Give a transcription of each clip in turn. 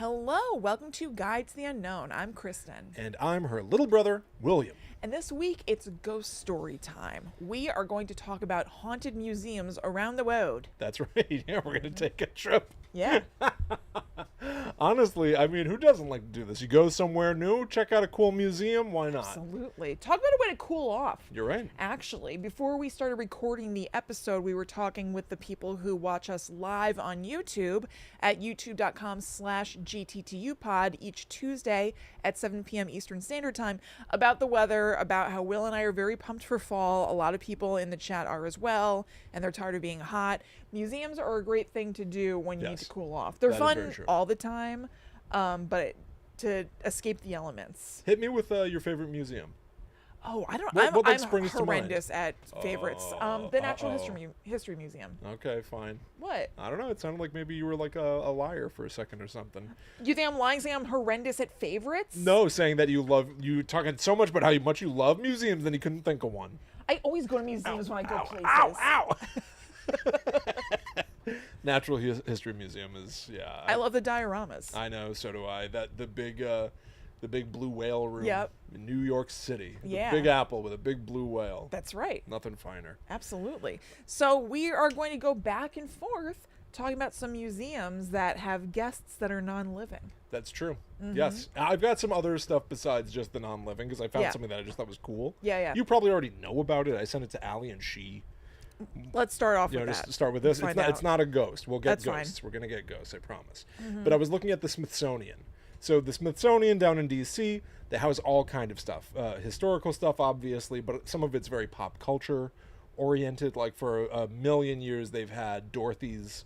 Hello, welcome to Guide to the Unknown. I'm Kristen. And I'm her little brother, William. And this week it's ghost story time. We are going to talk about haunted museums around the world. That's right. Yeah, we're going to take a trip. Yeah. Honestly, I mean, who doesn't like to do this? You go somewhere new, check out a cool museum, why not? Absolutely. Talk about a way to cool off. You're right. Actually, before we started recording the episode, we were talking with the people who watch us live on YouTube at youtube.com/gttupod each Tuesday at 7 p.m. Eastern Standard Time about the weather, about how Will and I are very pumped for fall. A lot of people in the chat are as well, and they're tired of being hot. Museums are a great thing to do when you need to cool off. They're fun all the time, but to escape the elements. Hit me with your favorite museum. Oh, I don't. What I'm springs to mind? horrendous at favorites. The Natural History Museum. Okay, fine. What? I don't know. It sounded like maybe you were like a liar for a second or something. You think I'm lying saying I'm horrendous at favorites? No, saying that you talking so much about how much you love museums, then you couldn't think of one. I always go to museums when I go places. Ow! Natural History Museum is I love the dioramas. I know, so do I. That the big blue whale room in New York City. The Big Apple with a big blue whale. That's right. Nothing finer. Absolutely. So we are going to go back and forth talking about some museums that have guests that are non-living. That's true. Mm-hmm. Yes. I've got some other stuff besides just the non-living because I found something that I just thought was cool. Yeah. You probably already know about it. I sent it to Allie and she. Let's start off with that. Just start with this. It's not a ghost. We'll get That's ghosts. fine. We're going to get ghosts, I promise. Mm-hmm. But I was looking at the Smithsonian. So the Smithsonian down in D.C., they house all kind of stuff. Historical stuff, obviously, but some of it's very pop culture oriented. Like for a million years, they've had Dorothy's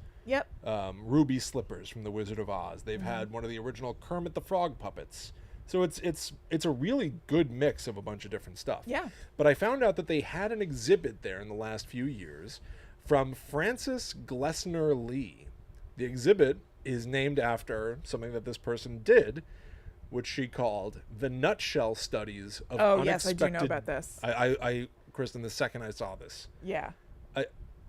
ruby slippers from The Wizard of Oz. They've had one of the original Kermit the Frog puppets. So it's a really good mix of a bunch of different stuff. Yeah. But I found out that they had an exhibit there in the last few years from Frances Glessner Lee. The exhibit is named after something that this person did, which she called the Nutshell Studies of Unexpected... yes, I do know about this. I Kristen, the second I saw this. Yeah.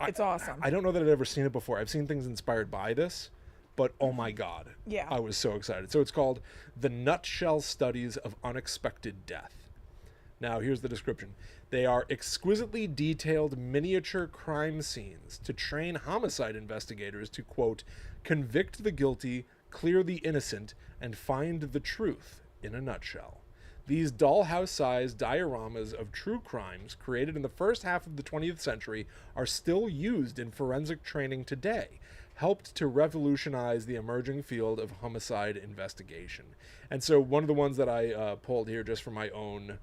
It's awesome. I don't know that I'd ever seen it before. I've seen things inspired by this, but oh my God. Yeah. I was so excited. So it's called The Nutshell Studies of Unexpected Death. Now, here's the description. They are exquisitely detailed miniature crime scenes to train homicide investigators to, quote, convict the guilty, clear the innocent, and find the truth in a nutshell. These dollhouse-sized dioramas of true crimes created in the first half of the 20th century are still used in forensic training today, helped to revolutionize the emerging field of homicide investigation. And so one of the ones that I pulled here just for my own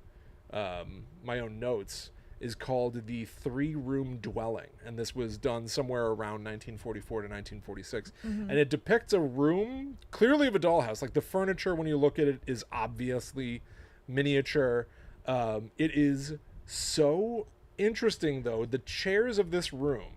notes is called the Three-Room Dwelling, and this was done somewhere around 1944 to 1946. And it depicts a room clearly of a dollhouse. Like the furniture, when you look at it, is obviously miniature. It is so interesting, though. The chairs of this room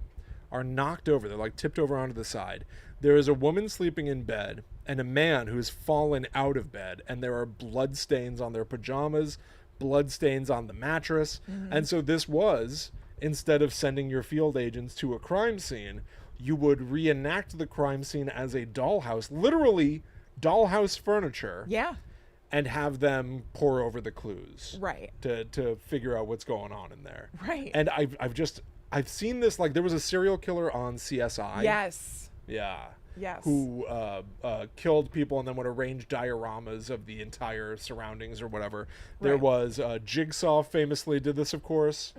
are knocked over. They're like tipped over onto the side. There is a woman sleeping in bed and a man who's fallen out of bed, and there are blood stains on their pajamas, blood stains on the mattress. And so this was, instead of sending your field agents to a crime scene, you would reenact the crime scene as a dollhouse, literally dollhouse furniture. Yeah. And have them pour over the clues. Right. To figure out what's going on in there. Right. And I've seen this, like there was a serial killer on CSI. Yes. Yeah. Yes. Who killed people and then would arrange dioramas of the entire surroundings or whatever. There was Jigsaw famously did this, of course.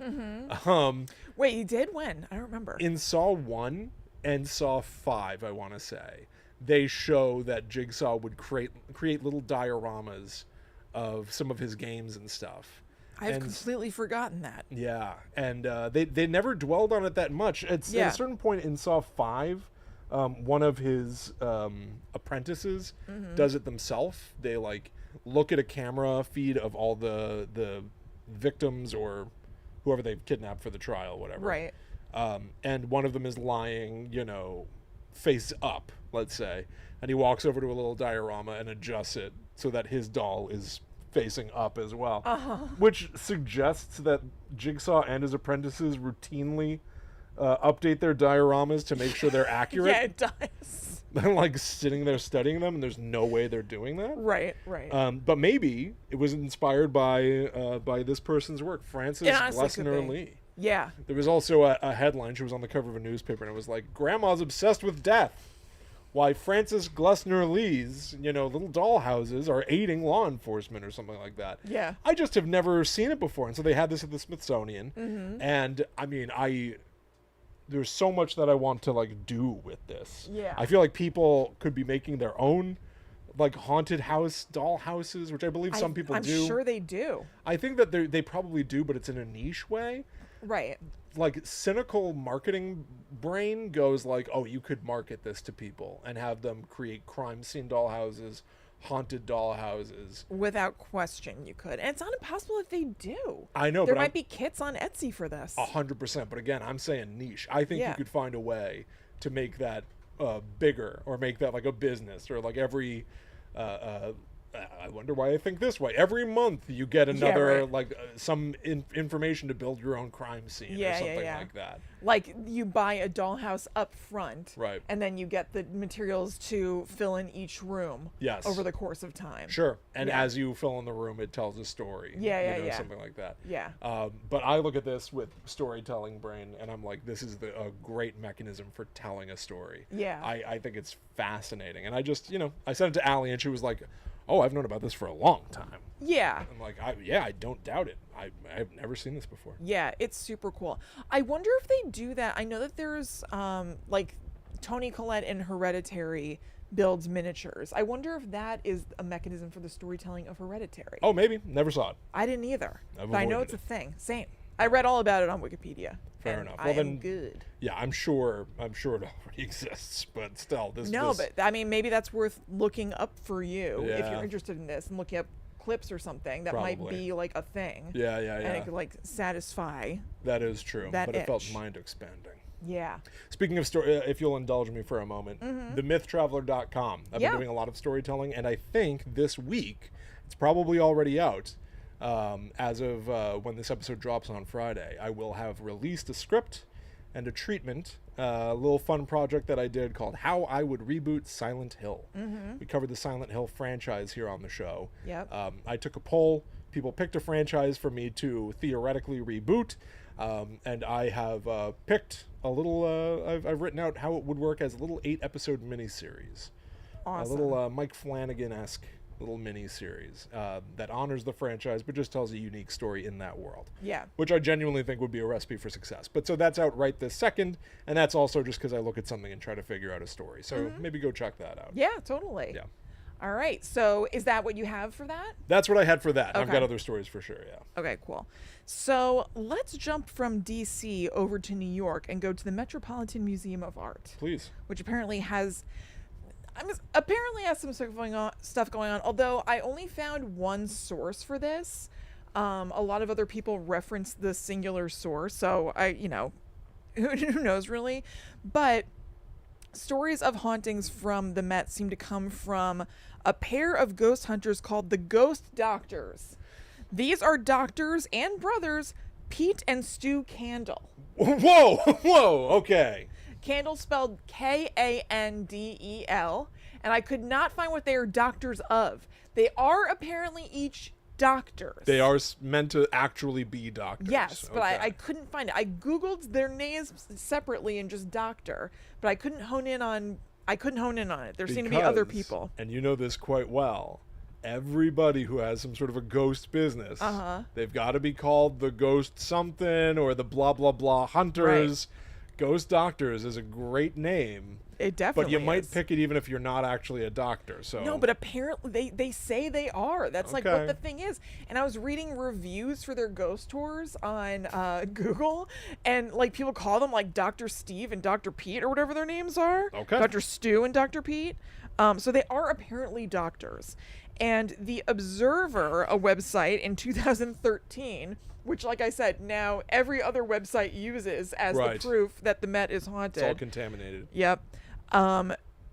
Wait, you did? When? I don't remember. In Saw 1 and Saw 5, I want to say, they show that Jigsaw would create little dioramas of some of his games and stuff. I've completely forgotten that. Yeah, and they never dwelled on it that much. At a certain point in Saw 5, one of his apprentices does it themselves. They like look at a camera feed of all the victims or whoever they've kidnapped for the trial, whatever. Right. And one of them is lying, face up, let's say, and he walks over to a little diorama and adjusts it so that his doll is facing up as well, which suggests that Jigsaw and his apprentices routinely update their dioramas to make sure they're accurate. Yeah, it does. I'm like sitting there studying them, and there's no way they're doing that. Right. But maybe it was inspired by this person's work, Frances Glessner Lee. Yeah. There was also a headline. She was on the cover of a newspaper, and it was like, "Grandma's obsessed with death. Why Frances Glessner Lee's, little dollhouses are aiding law enforcement," or something like that. Yeah. I just have never seen it before. And so they had this at the Smithsonian. Mm-hmm. And I mean, there's so much that I want to like do with this. Yeah. I feel like people could be making their own like haunted house dollhouses, which I believe some people do. I'm sure they do. I think that they probably do, but it's in a niche way. Right. Like cynical marketing brain goes like, oh, you could market this to people and have them create crime scene dollhouses, haunted dollhouses. Without question, you could. And it's not impossible if they do. I know, there but might be kits on Etsy for this. 100%. But again, I'm saying niche. I think Yeah. you could find a way to make that bigger, or make that like a business, or like every I wonder why I think this way. Every month you get another some information to build your own crime scene or something like that. Like you buy a dollhouse up front, Right. and then you get the materials to fill in each room. Yes. Over the course of time. Sure. And Yeah. as you fill in the room, it tells a story. Yeah. Something like that. Yeah. But I look at this with storytelling brain, and I'm like, this is a great mechanism for telling a story. Yeah. I think it's fascinating. And I just, I sent it to Allie, and she was like, oh, I've known about this for a long time. Yeah. I'm like, I don't doubt it. I've never seen this before. Yeah, it's super cool. I wonder if they do that. I know that there's like Toni Collette in Hereditary builds miniatures. I wonder if that is a mechanism for the storytelling of Hereditary. Oh, maybe. Never saw it. I didn't either. I've But I know avoided it's a thing. Same. I read all about it on Wikipedia. Fair and enough. I Well, am then, good. Yeah, I'm sure it already exists, but still, But I mean, maybe that's worth looking up for you if Yeah. you're interested in this and looking up clips or something that might Probably. be like a thing. Yeah. And it could like satisfy. That is true, that but it felt itch. mind expanding. Yeah. Speaking of story, if you'll indulge me for a moment, themythtraveler.com. I've Yeah. been doing a lot of storytelling, and I think this week, it's probably already out, as of when this episode drops on Friday, I will have released a script and a treatment, a little fun project that I did called How I Would Reboot Silent Hill. We covered the Silent Hill franchise here on the show. Yep. I took a poll. People picked a franchise for me to theoretically reboot. And I have picked a little, I've written out how it would work as a little 8-episode miniseries. Awesome. A little Mike Flanagan-esque little miniseries that honors the franchise but just tells a unique story in that world. Yeah. Which I genuinely think would be a recipe for success. But so that's out right this second, and that's also just because I look at something and try to figure out a story. So maybe go check that out. Yeah, totally. Yeah. All right. So is that what you have for that? That's what I had for that. I've Okay. got other stories for sure, yeah. Okay, cool. So let's jump from DC over to New York and go to the Metropolitan Museum of Art, Please. which apparently has some stuff going on. Although I only found one source for this. A lot of other people reference the singular source, so who knows really? But stories of hauntings from the Met seem to come from a pair of ghost hunters called the Ghost Doctors. These are doctors and brothers Pete and Stu Candle. Whoa, okay. Candle spelled Kandel, and I could not find what they are doctors of. They are apparently each doctors. They are meant to actually be doctors. Yes, but Okay. I couldn't find it. I Googled their names separately and just doctor, but I couldn't hone in on it. There seem to be other Because, people. and you know this quite well, everybody who has some sort of a ghost business, they've got to be called the ghost something or the blah blah blah hunters. Ghost Doctors is a great name. It definitely But you might is. pick it even if you're not actually a doctor. So No, but apparently they say they are. That's like what Okay. the thing is. And I was reading reviews for their ghost tours on Google, and like people call them like Dr. Steve and Dr. Pete or whatever their names are. Okay. Dr. Stu and Dr. Pete. So they are apparently doctors. And the Observer, a website in 2013, which, like I said, now every other website uses as Right. the proof that the Met is haunted. it's all contaminated. Yep.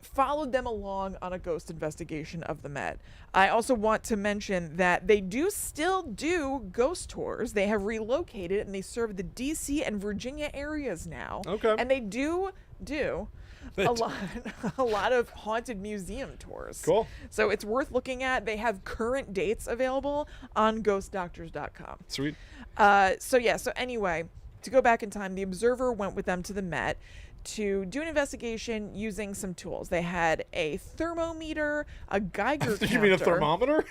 followed them along on a ghost investigation of the Met. I also want to mention that they do still do ghost tours. They have relocated and they serve the DC and Virginia areas now. Okay. And they do a lot of haunted museum tours. Cool. So it's worth looking at. They have current dates available on ghostdoctors.com. Sweet. So anyway, to go back in time, the Observer went with them to the Met to do an investigation using some tools. They had a thermometer, a Geiger counter. You mean a thermometer?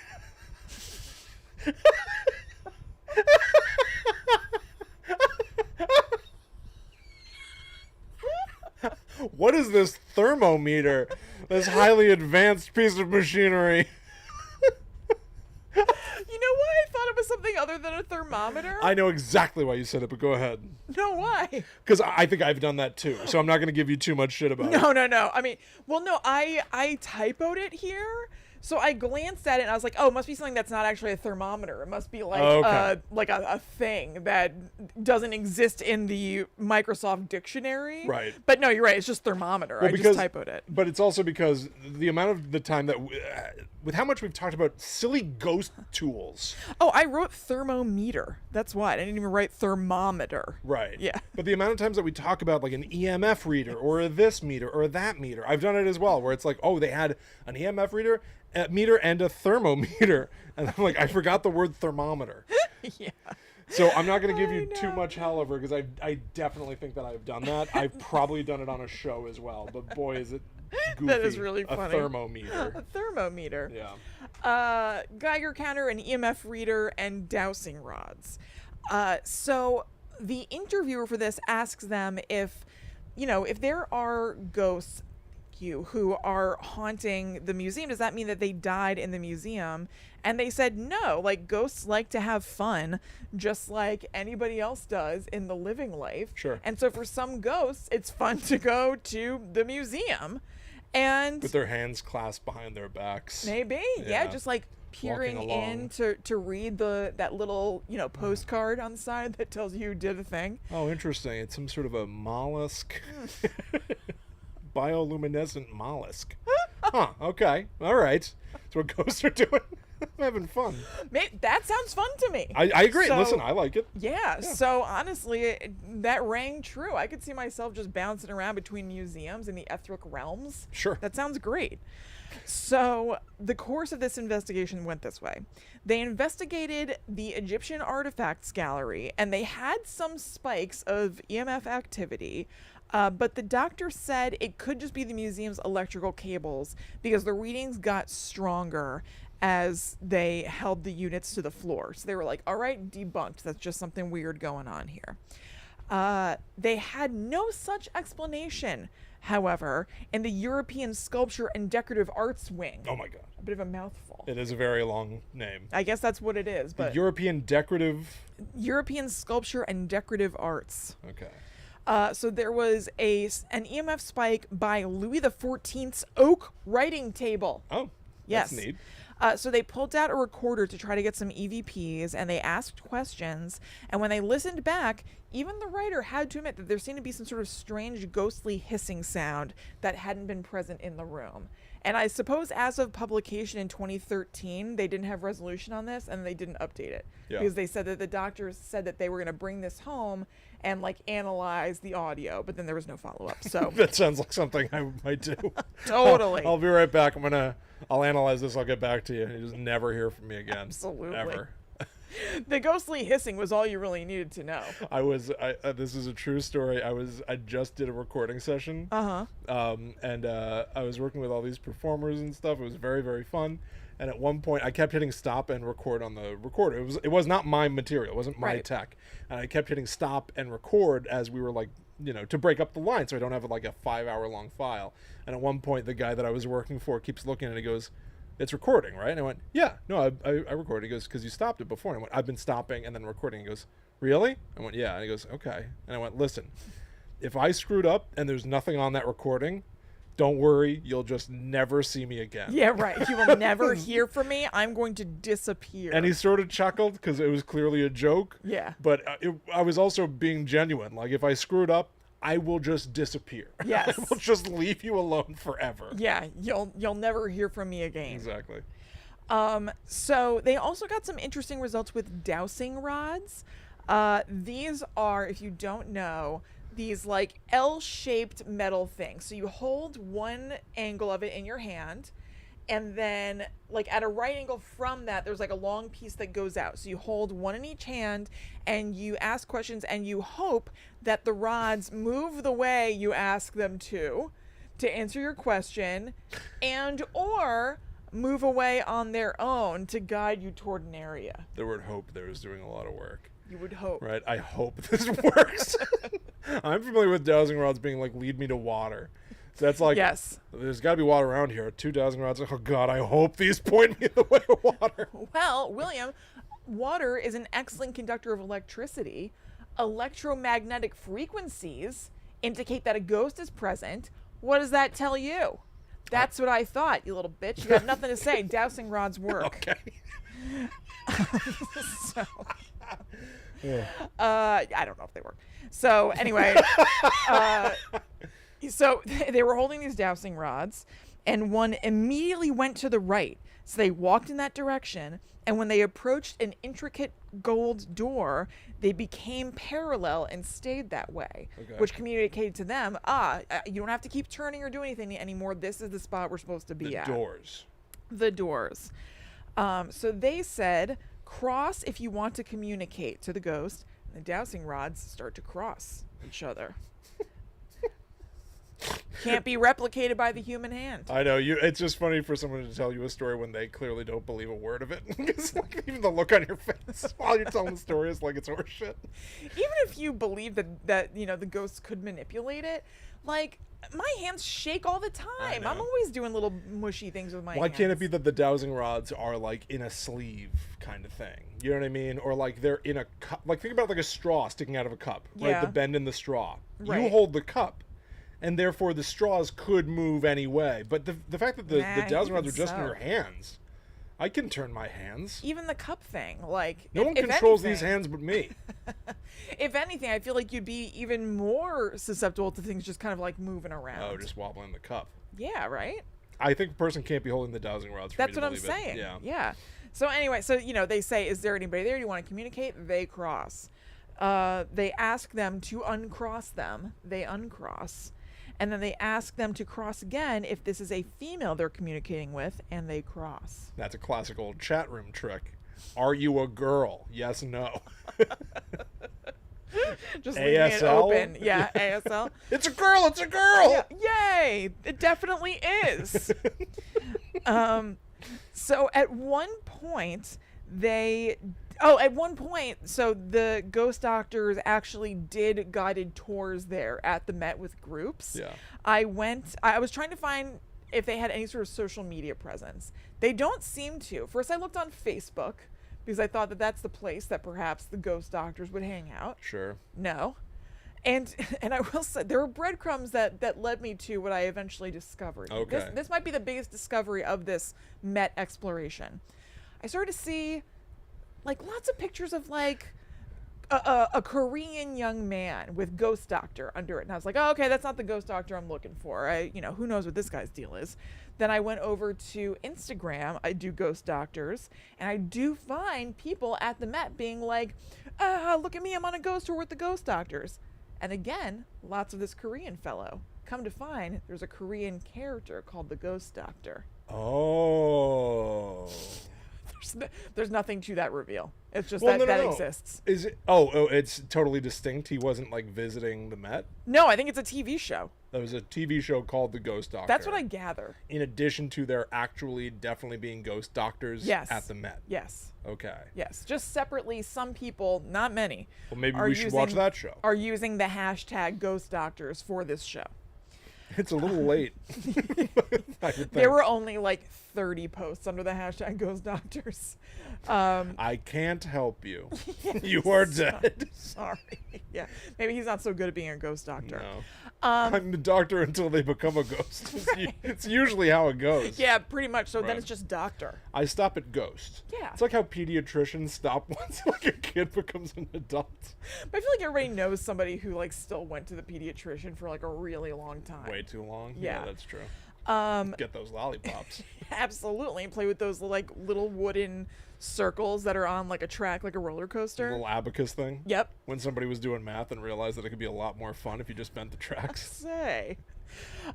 What is this thermometer? This highly advanced piece of machinery. You know why I thought it was something other than a thermometer? I know exactly why you said it, but go ahead. No, why? Because I think I've done that too, so I'm not going to give you too much shit about it. No. I mean, well, no, I typoed it here. So I glanced at it and I was like, oh, it must be something that's not actually a thermometer. It must be like a thing that doesn't exist in the Microsoft dictionary. Right. But no, you're right. It's just thermometer. Well, I just typoed it. But it's also because the amount of the time that, with how much we've talked about silly ghost tools. Oh, I wrote thermometer. That's why. I didn't even write thermometer. Right. Yeah. But the amount of times that we talk about like an EMF reader or a this meter or that meter, I've done it as well, where it's like, oh, they had an EMF reader, meter and a thermometer. And I'm like, I forgot the word thermometer. Yeah. So I'm not going to give you too much hell over because I definitely think that I've done that. I've probably done it on a show as well. But boy, is it goofy. That is really funny. A thermometer. A thermometer. Yeah. Geiger counter, an EMF reader, and dowsing rods. So the interviewer for this asks them if there are ghosts who are haunting the museum, does that mean that they died in the museum? And they said no, like ghosts like to have fun just like anybody else does in the living life. Sure. And so for some ghosts, it's fun to go to the museum and with their hands clasped behind their backs. Maybe. Yeah, just like peering in to read that little, postcard on the side that tells you who did a thing. Oh, interesting. It's some sort of a mollusk. Bioluminescent mollusk. Huh, okay. All right. That's what ghosts are doing. I'm having fun. That sounds fun to me. I agree. Listen, I like it. Yeah, so honestly, that rang true. I could see myself just bouncing around between museums in the etheric realms. Sure. That sounds great. So the course of this investigation went this way. They investigated the Egyptian Artifacts Gallery, and they had some spikes of EMF activity. But the doctor said it could just be the museum's electrical cables because the readings got stronger as they held the units to the floor. So they were like, all right, debunked. That's just something weird going on here. They had no such explanation, however, in the European Sculpture and Decorative Arts wing. Oh my God. A bit of a mouthful. It is a very long name. I guess that's what it is. But European Sculpture and Decorative Arts. Okay. So there was an EMF spike by Louis XIV's oak writing table. Oh, yes. That's neat. So they pulled out a recorder to try to get some EVPs, and they asked questions. And when they listened back, even the writer had to admit that there seemed to be some sort of strange, ghostly hissing sound that hadn't been present in the room. And I suppose as of publication in 2013, they didn't have resolution on this, and they didn't update it. Yeah. Because they said that the doctors said that they were going to bring this home and analyze the audio, but then there was no follow-up. So that sounds like something I might do. Totally. I'll be right back. I'll analyze this. I'll get back to you. You just never hear from me again. Absolutely. Ever. The ghostly hissing was all you really needed to know. This is a true story. I just did a recording session. And I was working with all these performers and stuff. It was very, very fun. And at one point, I kept hitting stop and record on the recorder. It was not my material. It wasn't my tech. And I kept hitting stop and record as we were to break up the line so I don't have a 5-hour long file. And at one point, the guy that I was working for keeps looking and he goes, "It's recording, right?" And I went, "Yeah, no, I recorded." He goes, "Because you stopped it before." And I went, "I've been stopping and then recording." He goes, "Really?" I went, "Yeah." And he goes, "Okay." And I went, "Listen, if I screwed up and there's nothing on that recording, don't worry, you'll just never see me again." Yeah, right. You will never hear from me. I'm going to disappear. And he sort of chuckled because it was clearly a joke. Yeah. But I was also being genuine. If I screwed up, I will just disappear. Yes. I will just leave you alone forever. Yeah, you'll never hear from me again. Exactly. So they also got some interesting results with dowsing rods. These are, if you don't know, these like L-shaped metal things. So you hold one angle of it in your hand, and then like at a right angle from that, there's like a long piece that goes out. So you hold one in each hand and you ask questions and you hope that the rods move the way you ask them to answer your question, and or move away on their own to guide you toward an area. The word hope there is doing a lot of work. You would hope. Right? I hope this works. I'm familiar with dowsing rods being like, lead me to water. So that's like, Yes. There's got to be water around here. 2 dowsing rods. Oh, God, I hope these point me the way to water. Well, William, water is an excellent conductor of electricity. Electromagnetic frequencies indicate that a ghost is present. What does that tell you? That's what I thought, you little bitch. You got nothing to say. Dowsing rods work. Okay. So, Yeah. I don't know if they work. So anyway, so they were holding these dowsing rods, and one immediately went to the right. So they walked in that direction, and when they approached an intricate gold door, they became parallel and stayed that way, Okay. which communicated to them, you don't have to keep turning or do anything anymore. This is the spot we're supposed to be The at. doors. The doors. So they said, cross if you want to communicate to the ghost. And the dowsing rods start to cross each other. Can't be replicated by the human hand. I know you. It's just funny for someone to tell you a story when they clearly don't believe a word of it. It's like even the look on your face while you're telling the story is like it's horseshit. Even if you believe that the ghosts could manipulate it, like my hands shake all the time. know. I'm always doing little mushy things with my hands. Why can't it be that the dowsing rods are like in a sleeve kind of thing? You know what I mean? Or like they're in a cup. Like think about like a straw sticking out of a cup, right? Yeah. The bend in the straw. You Right. hold the cup, and therefore the straws could move anyway. But the fact that the dowsing rods are even just in so. your hands, I can turn my hands. Even the cup thing, like No one if controls anything- these hands but me. If anything, I feel like you'd be even more susceptible to things just kind of like moving around. Oh, just wobbling the cup. Yeah, right? I think a person can't be holding the dowsing rods for That's me what to I'm believe it. saying. Yeah. Yeah. So anyway, so they say, is there anybody there? Do you want to communicate? They cross. They ask them to uncross them. They uncross. And then they ask them to cross again if this is a female they're communicating with, and they cross. That's a classic old chat room trick. Are you a girl? Yes, no. Just leaving it ASL? open. Yeah, ASL. It's a girl! It's a girl! Yay! It definitely is. So at one point, so the ghost doctors actually did guided tours there at the Met with groups. Yeah. I was trying to find if they had any sort of social media presence. They don't seem to. First, I looked on Facebook because I thought that that's the place that perhaps the ghost doctors would hang out. Sure. No. And I will say there were breadcrumbs that led me to what I eventually discovered. Okay. This might be the biggest discovery of this Met exploration. I started to see like lots of pictures of like a Korean young man with ghost doctor under it. And I was like, oh, okay, that's not the ghost doctor I'm looking for. Who knows what this guy's deal is. Then I went over to Instagram. I do ghost doctors, and I do find people at the Met being like, look at me, I'm on a ghost tour with the ghost doctors. And again, lots of this Korean fellow. Come to find, there's a Korean character called the Ghost Doctor. Oh. There's nothing to that reveal. It's just Well, that no. exists. Is it? Oh, it's totally distinct. He wasn't like visiting the Met. No, I think it's a TV show. There was a TV show called The Ghost Doctor. That's what I gather. In addition to there actually definitely being ghost doctors Yes. at the Met. Yes. Okay. Yes. Just separately, some people, not many, Well, maybe are we should watch using- that show. are using the hashtag ghost doctors for this show. It's a little late. I would think. There were only like 30 posts under the hashtag Ghost Doctors. I can't help you. You are dead. Sorry. Yeah. Maybe he's not so good at being a ghost doctor. No. I'm the doctor until they become a ghost. It's usually how it goes. Yeah, pretty much. So Right. then it's just doctor. I stop at ghost. Yeah. It's like how pediatricians stop once like a kid becomes an adult. But I feel like everybody knows somebody who like still went to the pediatrician for like a really long time. Way too long. Yeah. That's true. Um, Get those lollipops. absolutely. Play with those like little wooden circles that are on like a track, like a roller The coaster. little abacus thing. Yep. When somebody was doing math and realized that it could be a lot more fun if you just bent the tracks. Say.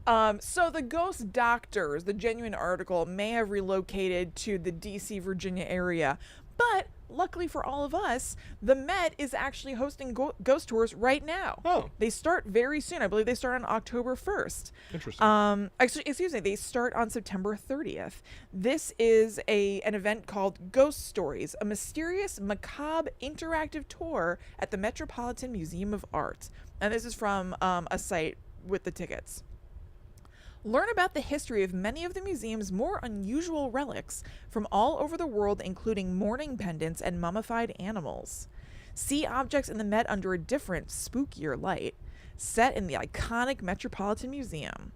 So the Ghost Doctors, the genuine article, may have relocated to the DC, Virginia area, but luckily for all of us, the Met is actually hosting ghost tours right now. Oh. They start very soon. I believe they start on October 1st. Interesting. Actually, excuse me, they start on September 30th. This is an event called Ghost Stories, a mysterious, macabre, interactive tour at the Metropolitan Museum of Art. And this is from a site with the tickets. Learn about the history of many of the museum's more unusual relics from all over the world, including mourning pendants and mummified animals. See objects in the Met under a different, spookier light, set in the iconic Metropolitan Museum.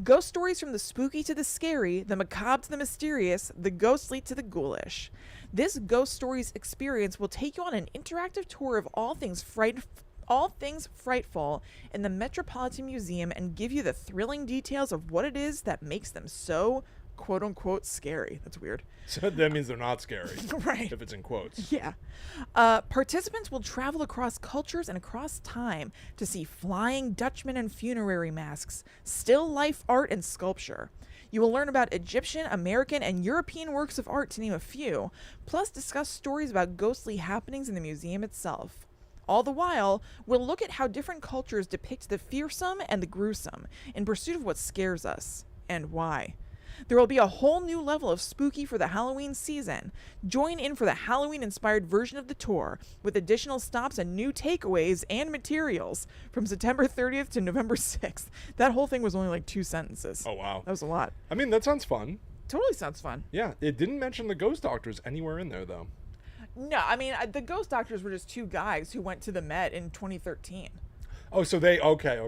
Ghost stories from the spooky to the scary, the macabre to the mysterious, the ghostly to the ghoulish. This Ghost Stories experience will take you on an interactive tour of all things frightful in the Metropolitan Museum and give you the thrilling details of what it is that makes them so quote-unquote scary. That's weird. So that means they're not scary. Right. If it's in quotes. Yeah. Participants will travel across cultures and across time to see flying Dutchmen and funerary masks, still life art, and sculpture. You will learn about Egyptian, American, and European works of art, to name a few, plus discuss stories about ghostly happenings in the museum itself. All the while, we'll look at how different cultures depict the fearsome and the gruesome in pursuit of what scares us, and why. There will be a whole new level of spooky for the Halloween season. Join in for the Halloween-inspired version of the tour, with additional stops and new takeaways and materials from September 30th to November 6th. That whole thing was only like 2 sentences. Oh, wow. That was a lot. I mean, that sounds fun. Totally sounds fun. Yeah. It didn't mention the ghost doctors anywhere in there, though. No, I mean, the Ghost Doctors were just two guys who went to the Met in 2013. Oh, so they... Okay.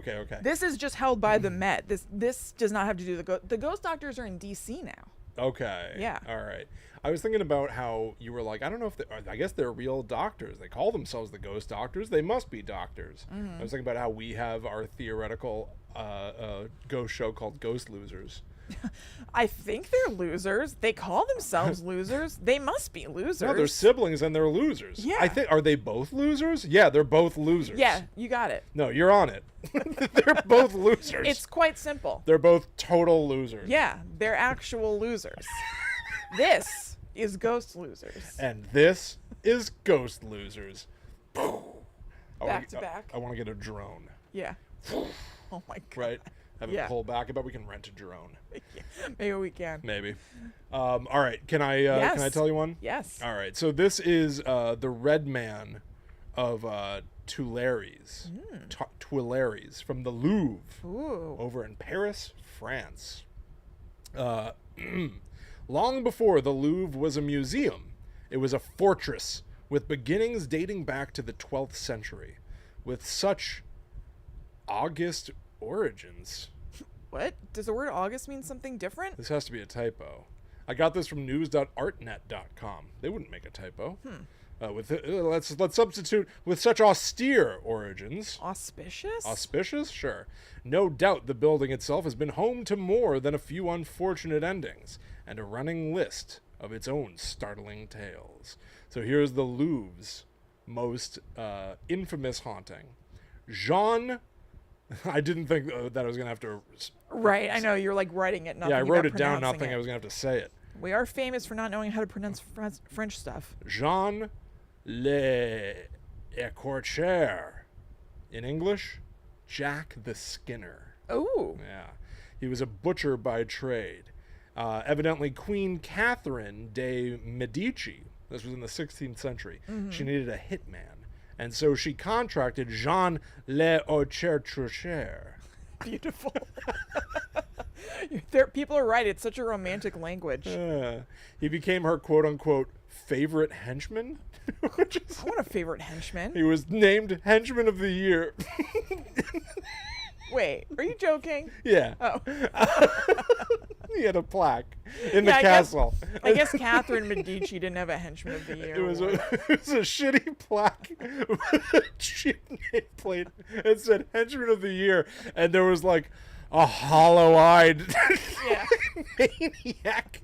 This is just held by the Met. This does not have to do with the Ghost Doctors are in DC now. Okay. Yeah. All right. I was thinking about how you were like, I don't know if I guess they're real doctors. They call themselves the Ghost Doctors. They must be doctors. I was thinking about how we have our theoretical ghost show called Ghost Losers. I think they're losers. They call themselves losers. They must be losers. No, they're siblings and they're losers. Yeah. I think, are they both losers? Yeah, they're both losers. Yeah, you got it. No, you're on it. They're both losers. It's quite simple. They're both total losers. Yeah, they're actual losers. This is Ghost Losers. And this is Ghost Losers. Back to back. I want to get a drone. Yeah. Oh my god. Right? Have Yeah. it pull back. I bet we can rent a drone. Maybe we can. Maybe. All right. Can I Yes. tell you one? Yes. All right. So this is the Red Man of Tuileries. Tuileries from the Louvre Ooh. over in Paris, France. Long before the Louvre was a museum, it was a fortress with beginnings dating back to the 12th century, with such august origins. What? Does the word August mean something different? This has to be a typo. I got this from news.artnet.com. They wouldn't make a typo. Let's substitute with such austere origins. Auspicious? Auspicious? Sure. No doubt the building itself has been home to more than a few unfortunate endings, and a running list of its own startling tales. So here's the Louvre's most infamous haunting. Jean... I didn't think that I was going to have to... Right, I know. You're like writing it. Not Yeah, I thinking wrote about it down, not pronouncing thinking it. I was going to have to say it. We are famous for not knowing how to pronounce French stuff. Jean Le Écorcher. In English, Jack the Skinner. Oh. Yeah. He was a butcher by trade. Evidently, Queen Catherine de' Medici, this was in the 16th century, she needed a hitman. And so she contracted Jean Le Écorcher Beautiful. People are right. It's such a romantic language. He became her quote-unquote favorite henchman. Which is, I want a favorite henchman. he was named Henchman of the Year. Wait, are you joking? Yeah. Oh. He had a plaque in the Yeah, castle. I guess Catherine Medici didn't have a henchman of the year. It was award. it was a shitty plaque with a cheap nameplate. It said Henchman of the Year, and there was like a hollow-eyed Yeah. maniac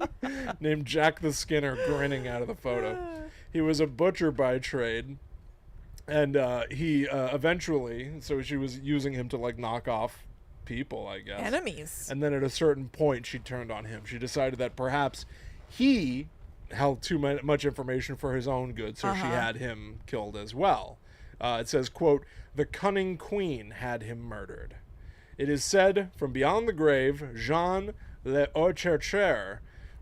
named Jack the Skinner grinning out of the photo. He was a butcher by trade, and he eventually, so she was using him to like knock off people, I guess. Enemies. And then at a certain point, she turned on him. She decided that perhaps he held too much information for his own good, so she had him killed as well. It says, quote, "The cunning queen had him murdered. It is said, from beyond the grave, Jean le Rechercheur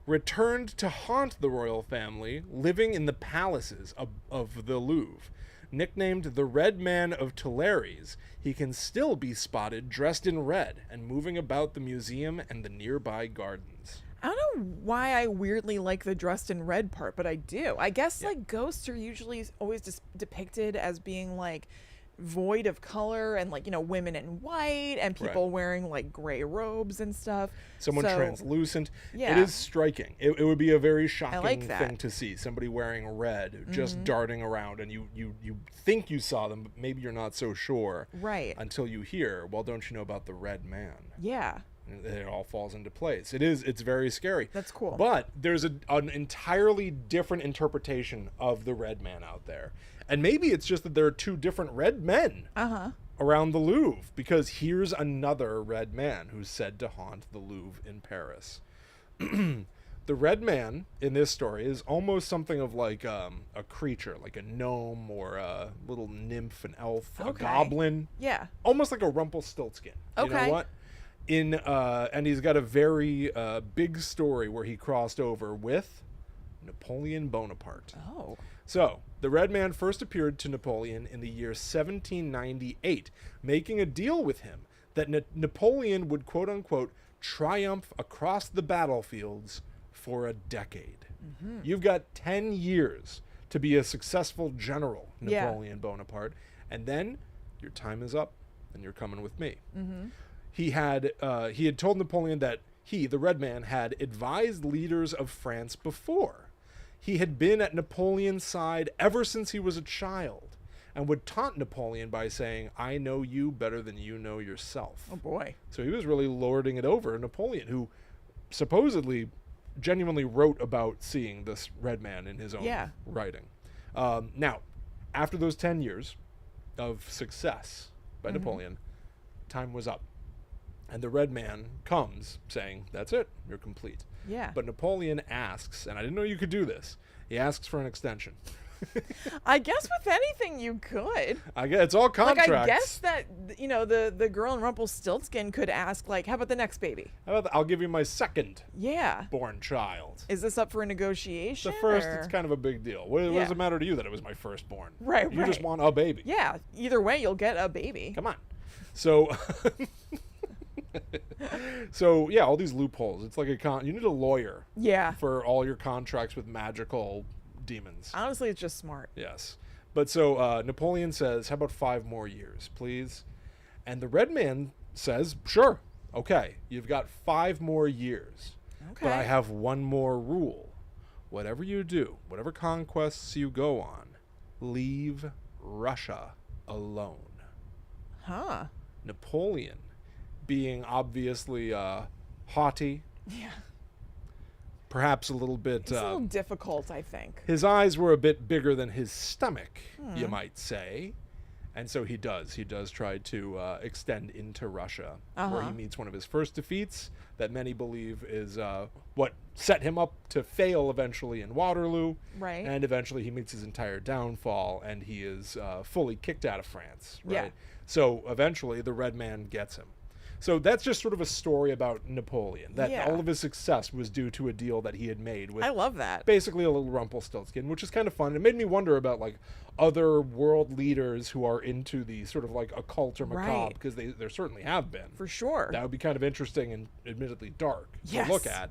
returned to haunt the royal family, living in the palaces of the Louvre. Nicknamed the Red Man of Tuileries, he can still be spotted dressed in red and moving about the museum and the nearby gardens." I don't know why I weirdly like the dressed in red part, but I do. I guess like ghosts are usually always just depicted as being like void of color and like, you know, women in white and people wearing like gray robes and stuff. Someone translucent. Yeah. It is striking. It would be a very shocking like that. thing to see. Somebody wearing red, just darting around, and you think you saw them, but maybe you're not so sure. Right. Until you hear, well, don't you know about the Red Man? Yeah. And it all falls into place. It's very scary. That's cool. But there's an entirely different interpretation of the Red Man out there. And maybe it's just that there are two different red men around the Louvre, because here's another red man who's said to haunt the Louvre in Paris. The Red Man in this story is almost something of like a creature, like a gnome or a little nymph, an elf, a goblin. Yeah. Almost like a Rumpelstiltskin. You know what? And he's got a very big story where he crossed over with Napoleon Bonaparte. Oh. So, the Red Man first appeared to Napoleon in the year 1798, making a deal with him that Napoleon would, quote-unquote, triumph across the battlefields for a decade. You've got 10 years to be a successful general, Napoleon Bonaparte, and then your time is up, and you're coming with me. He had told Napoleon that he, the Red Man, had advised leaders of France before. He had been at Napoleon's side ever since he was a child, and would taunt Napoleon by saying, "I know you better than you know yourself." Oh boy. So he was really lording it over Napoleon, who supposedly genuinely wrote about seeing this Red Man in his own writing. Now, after those 10 years of success by Napoleon, time was up. And the Red Man comes saying, "That's it, you're complete." Yeah. But Napoleon asks, and I didn't know you could do this, he asks for an extension. I guess with anything you could. I guess it's all contracts. Like, I guess that, you know, the girl in Rumpelstiltskin could ask, like, how about the next baby? How about I'll give you my second Yeah. born child. Is this up for a negotiation? The first, or? it's kind of a big deal. What does it matter to you that it was my firstborn? Right, You just want a baby. Yeah. Either way, you'll get a baby. Come on. So... So yeah, all these loopholes. It's like you need a lawyer. Yeah. For all your contracts with magical demons. Honestly, it's just smart. Yes, but so Napoleon says, "How about 5 more years, please?" And the Red Man says, "Sure, okay. You've got 5 more years, Okay. but I have one more rule. Whatever you do, whatever conquests you go on, leave Russia alone." Huh. Napoleon, being obviously haughty, perhaps a little bit... It's a little difficult, I think. His eyes were a bit bigger than his stomach, you might say. And so he does. He does try to extend into Russia, where he meets one of his first defeats that many believe is what set him up to fail eventually in Waterloo. Right. And eventually he meets his entire downfall, and he is fully kicked out of France. Right. Yeah. So eventually the Red Man gets him. So that's just sort of a story about Napoleon, that Yeah. all of his success was due to a deal that he had made with I love that. basically a little Rumpelstiltskin, which is kind of fun. It made me wonder about like other world leaders who are into the sort of like occult or macabre, Right. because there certainly have been. For sure. That would be kind of interesting and admittedly dark Yes. to look at.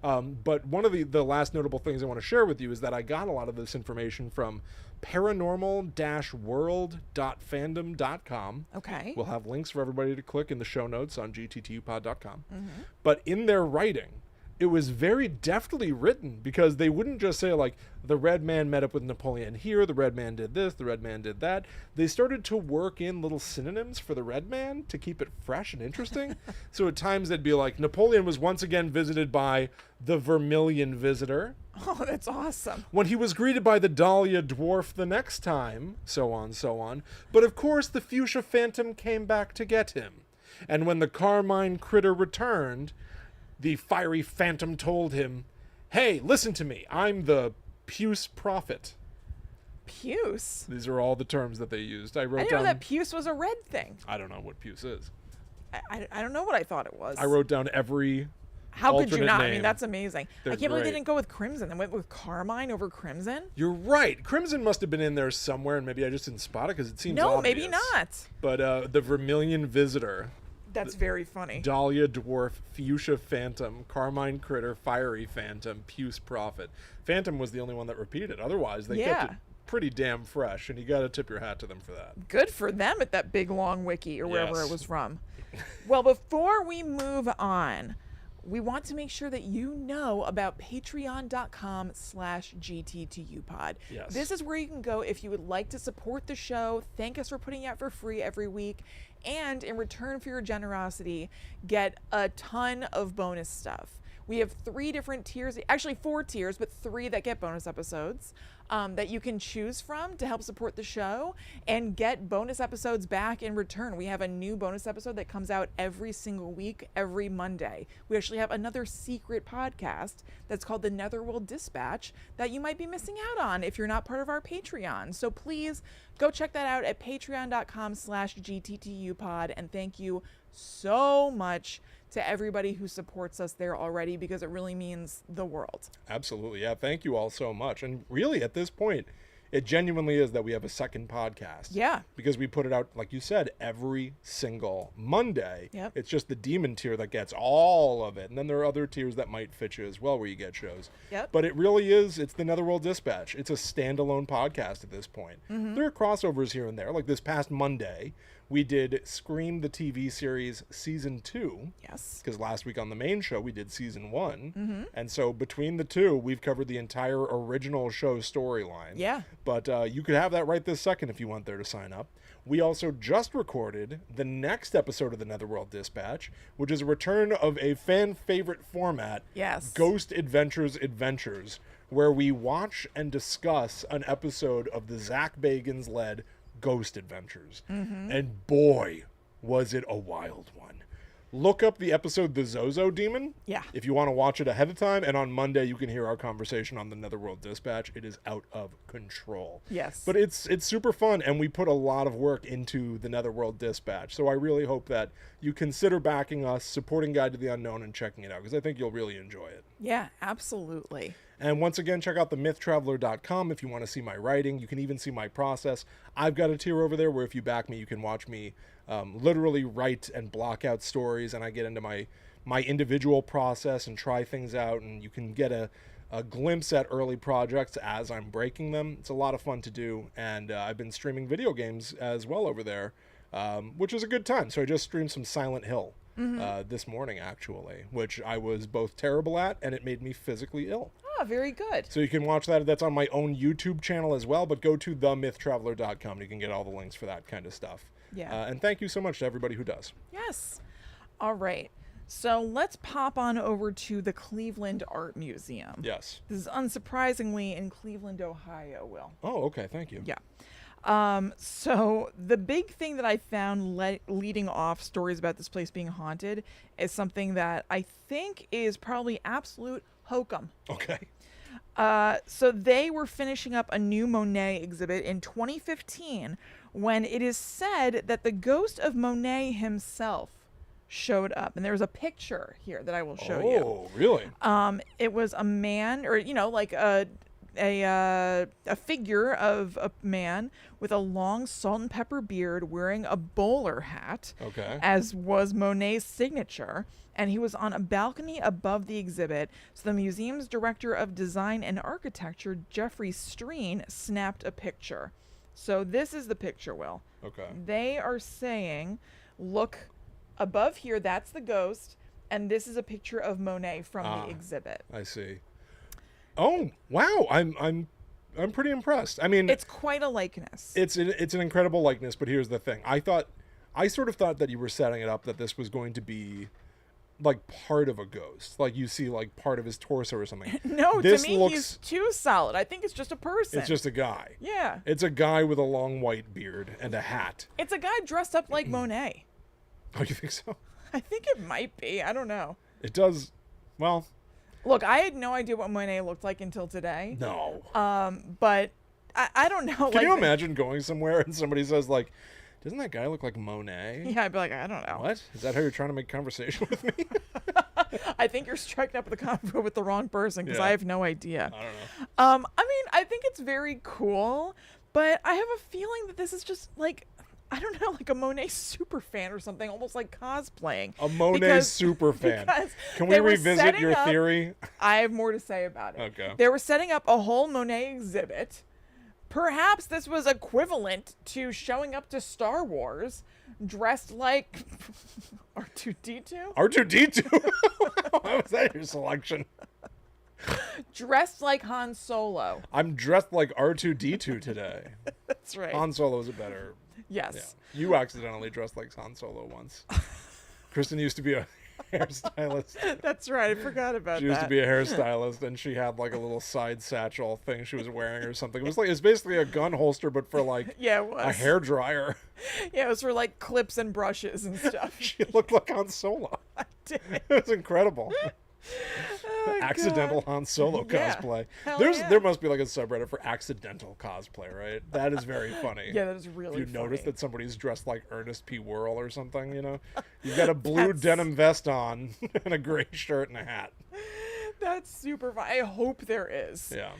But one of the last notable things I want to share with you is that I got a lot of this information from paranormal-world.fandom.com. Okay. We'll have links for everybody to click in the show notes on gttupod.com. Mm-hmm. But in their writing, it was very deftly written, because they wouldn't just say like the red man met up with Napoleon here, the red man did this, the red man did that. They started to work in little synonyms for the red man to keep it fresh and interesting. So at times they'd be like, Napoleon was once again visited by the Vermilion Visitor. Oh, that's awesome. When he was greeted by the Dahlia Dwarf the next time, so on, so on. But of course the Fuchsia Phantom came back to get him. And when the Carmine Critter returned, the Fiery Phantom told him, hey, listen to me, I'm the Puce Prophet. Puce? These are all the terms that they used. I I wrote didn't know down... that puce was a red thing. I don't know what Puce is. I don't know what I thought it was. I wrote down every How could you alternate not? I name. mean, that's amazing. They're I can't believe they great. didn't go with Crimson. They went with Carmine over Crimson. You're right. Crimson must have been in there somewhere, and maybe I just didn't spot it because it seems No, obvious. maybe not. But the Vermilion Visitor, That's very funny. Dahlia Dwarf, Fuchsia Phantom, Carmine Critter, Fiery Phantom, Puce Prophet. Phantom was the only one that repeated. Otherwise, they kept it pretty damn fresh, and you got to tip your hat to them for that. Good for them at that big long wiki or wherever Yes. it was from. Well, before we move on, we want to make sure that you know about patreon.com/GT2UPod. Yes. This is where you can go if you would like to support the show, thank us for putting it out for free every week, and in return for your generosity, get a ton of bonus stuff. We have 3 different tiers, actually 4 tiers, but 3 that get bonus episodes that you can choose from to help support the show and get bonus episodes back in return. We have a new bonus episode that comes out every single week, every Monday. We actually have another secret podcast that's called the Netherworld Dispatch that you might be missing out on if you're not part of our Patreon. So please go check that out at patreon.com/GTTUpod, and thank you so much to everybody who supports us there already, because it really means the world. Absolutely. Yeah, thank you all so much. And really, at this point, it genuinely is that we have a second podcast. Yeah. Because we put it out, like you said, every single Monday. Yep. It's just the demon tier that gets all of it. And then there are other tiers that might fit you as well where you get shows. Yep. But it really is, it's the Netherworld Dispatch. It's a standalone podcast at this point. Mm-hmm. There are crossovers here and there. Like this past Monday, we did Scream the TV series Season 2. Yes. Because last week on the main show, we did Season 1. Mm-hmm. And so between the two, we've covered the entire original show storyline. Yeah. But you could have that right this second if you want there to sign up. We also just recorded the next episode of the Netherworld Dispatch, which is a return of a fan favorite format, Yes. Ghost Adventures, where we watch and discuss an episode of the Zach Bagans led Ghost Adventures. Mm-hmm. And boy, was it a wild one. Look up the episode The Zozo Demon. Yeah. If you want to watch it ahead of time, and on Monday you can hear our conversation on the Netherworld Dispatch. It is out of control. Yes. But it's super fun, and we put a lot of work into the Netherworld Dispatch. So I really hope that you consider backing us, supporting Guide to the Unknown, and checking it out, because I think you'll really enjoy it. Yeah, absolutely. And once again, check out themythtraveler.com if you want to see my writing. You can even see my process. I've got a tier over there where if you back me, you can watch me literally write and block out stories, and I get into my individual process and try things out, and you can get a glimpse at early projects as I'm breaking them. It's a lot of fun to do, and I've been streaming video games as well over there, which is a good time. So I just streamed some Silent Hill this morning, actually, which I was both terrible at, and it made me physically ill. Ah, very good. So you can watch that. That's on my own YouTube channel as well, but go to themythtraveler.com and you can get all the links for that kind of stuff. Yeah. And thank you so much to everybody who does. Yes. All right. So let's pop on over to the Cleveland Art Museum. Yes. This is unsurprisingly in Cleveland, Ohio, Will. Oh, okay. Thank you. Yeah. So the big thing that I found leading off stories about this place being haunted is something that I think is probably absolute hokum. Okay. So they were finishing up a new Monet exhibit in 2015 when it is said that the ghost of Monet himself showed up, and there was a picture here that I will show you. Oh, really? It was a man, or like a figure of a man with a long salt and pepper beard, wearing a bowler hat, Okay. as was Monet's signature, and he was on a balcony above the exhibit. So the museum's director of design and architecture, Jeffrey Streen, snapped a picture. So this is the picture, Will. Okay. They are saying, look above here, that's the ghost, and this is a picture of Monet from the exhibit. I see. Oh, wow. I'm pretty impressed. I mean, it's quite a likeness. It's an incredible likeness, but here's the thing. I sort of thought that you were setting it up that this was going to be like part of a ghost. Like you see like part of his torso or something. No, to me he's too solid. I think it's just a person. It's just a guy. Yeah. It's a guy with a long white beard and a hat. It's a guy dressed up like Monet. Oh, you think so? I think it might be. I don't know. It does. Well, look, I had no idea what Monet looked like until today. No. But I don't know. Can you imagine going somewhere and somebody says like, doesn't that guy look like Monet? Yeah, I'd be like, I don't know. What? Is that how you're trying to make conversation with me? I think you're striking up the convo with the wrong person, because I have no idea. I don't know. I mean, I think it's very cool, but I have a feeling that this is just like, I don't know, like a Monet super fan or something, almost like cosplaying. A Monet super fan. Can we revisit your theory? I have more to say about it. Okay. They were setting up a whole Monet exhibit. Perhaps this was equivalent to showing up to Star Wars dressed like R2-D2? R2-D2? How was that your selection? Dressed like Han Solo. I'm dressed like R2-D2 today. That's right. Han Solo is a better... Yes. Yeah. You accidentally dressed like Han Solo once. Kristen used to be a hairstylist. That's right. I forgot about that. She used to be a hairstylist, and she had like a little side satchel thing she was wearing or something. It's basically a gun holster, but for like it was. A hair dryer. Yeah, it was for like clips and brushes and stuff. She looked like Han Solo. I did. It was incredible. Oh, accidental God. Han Solo cosplay. Hell There must be like a subreddit for accidental cosplay, right? That is very funny. Yeah, that is really If you funny. notice that somebody's dressed like Ernest P. Worrell or something, you know? You've got a blue denim vest on and a gray shirt and a hat. That's super fun. I hope there is. Yeah.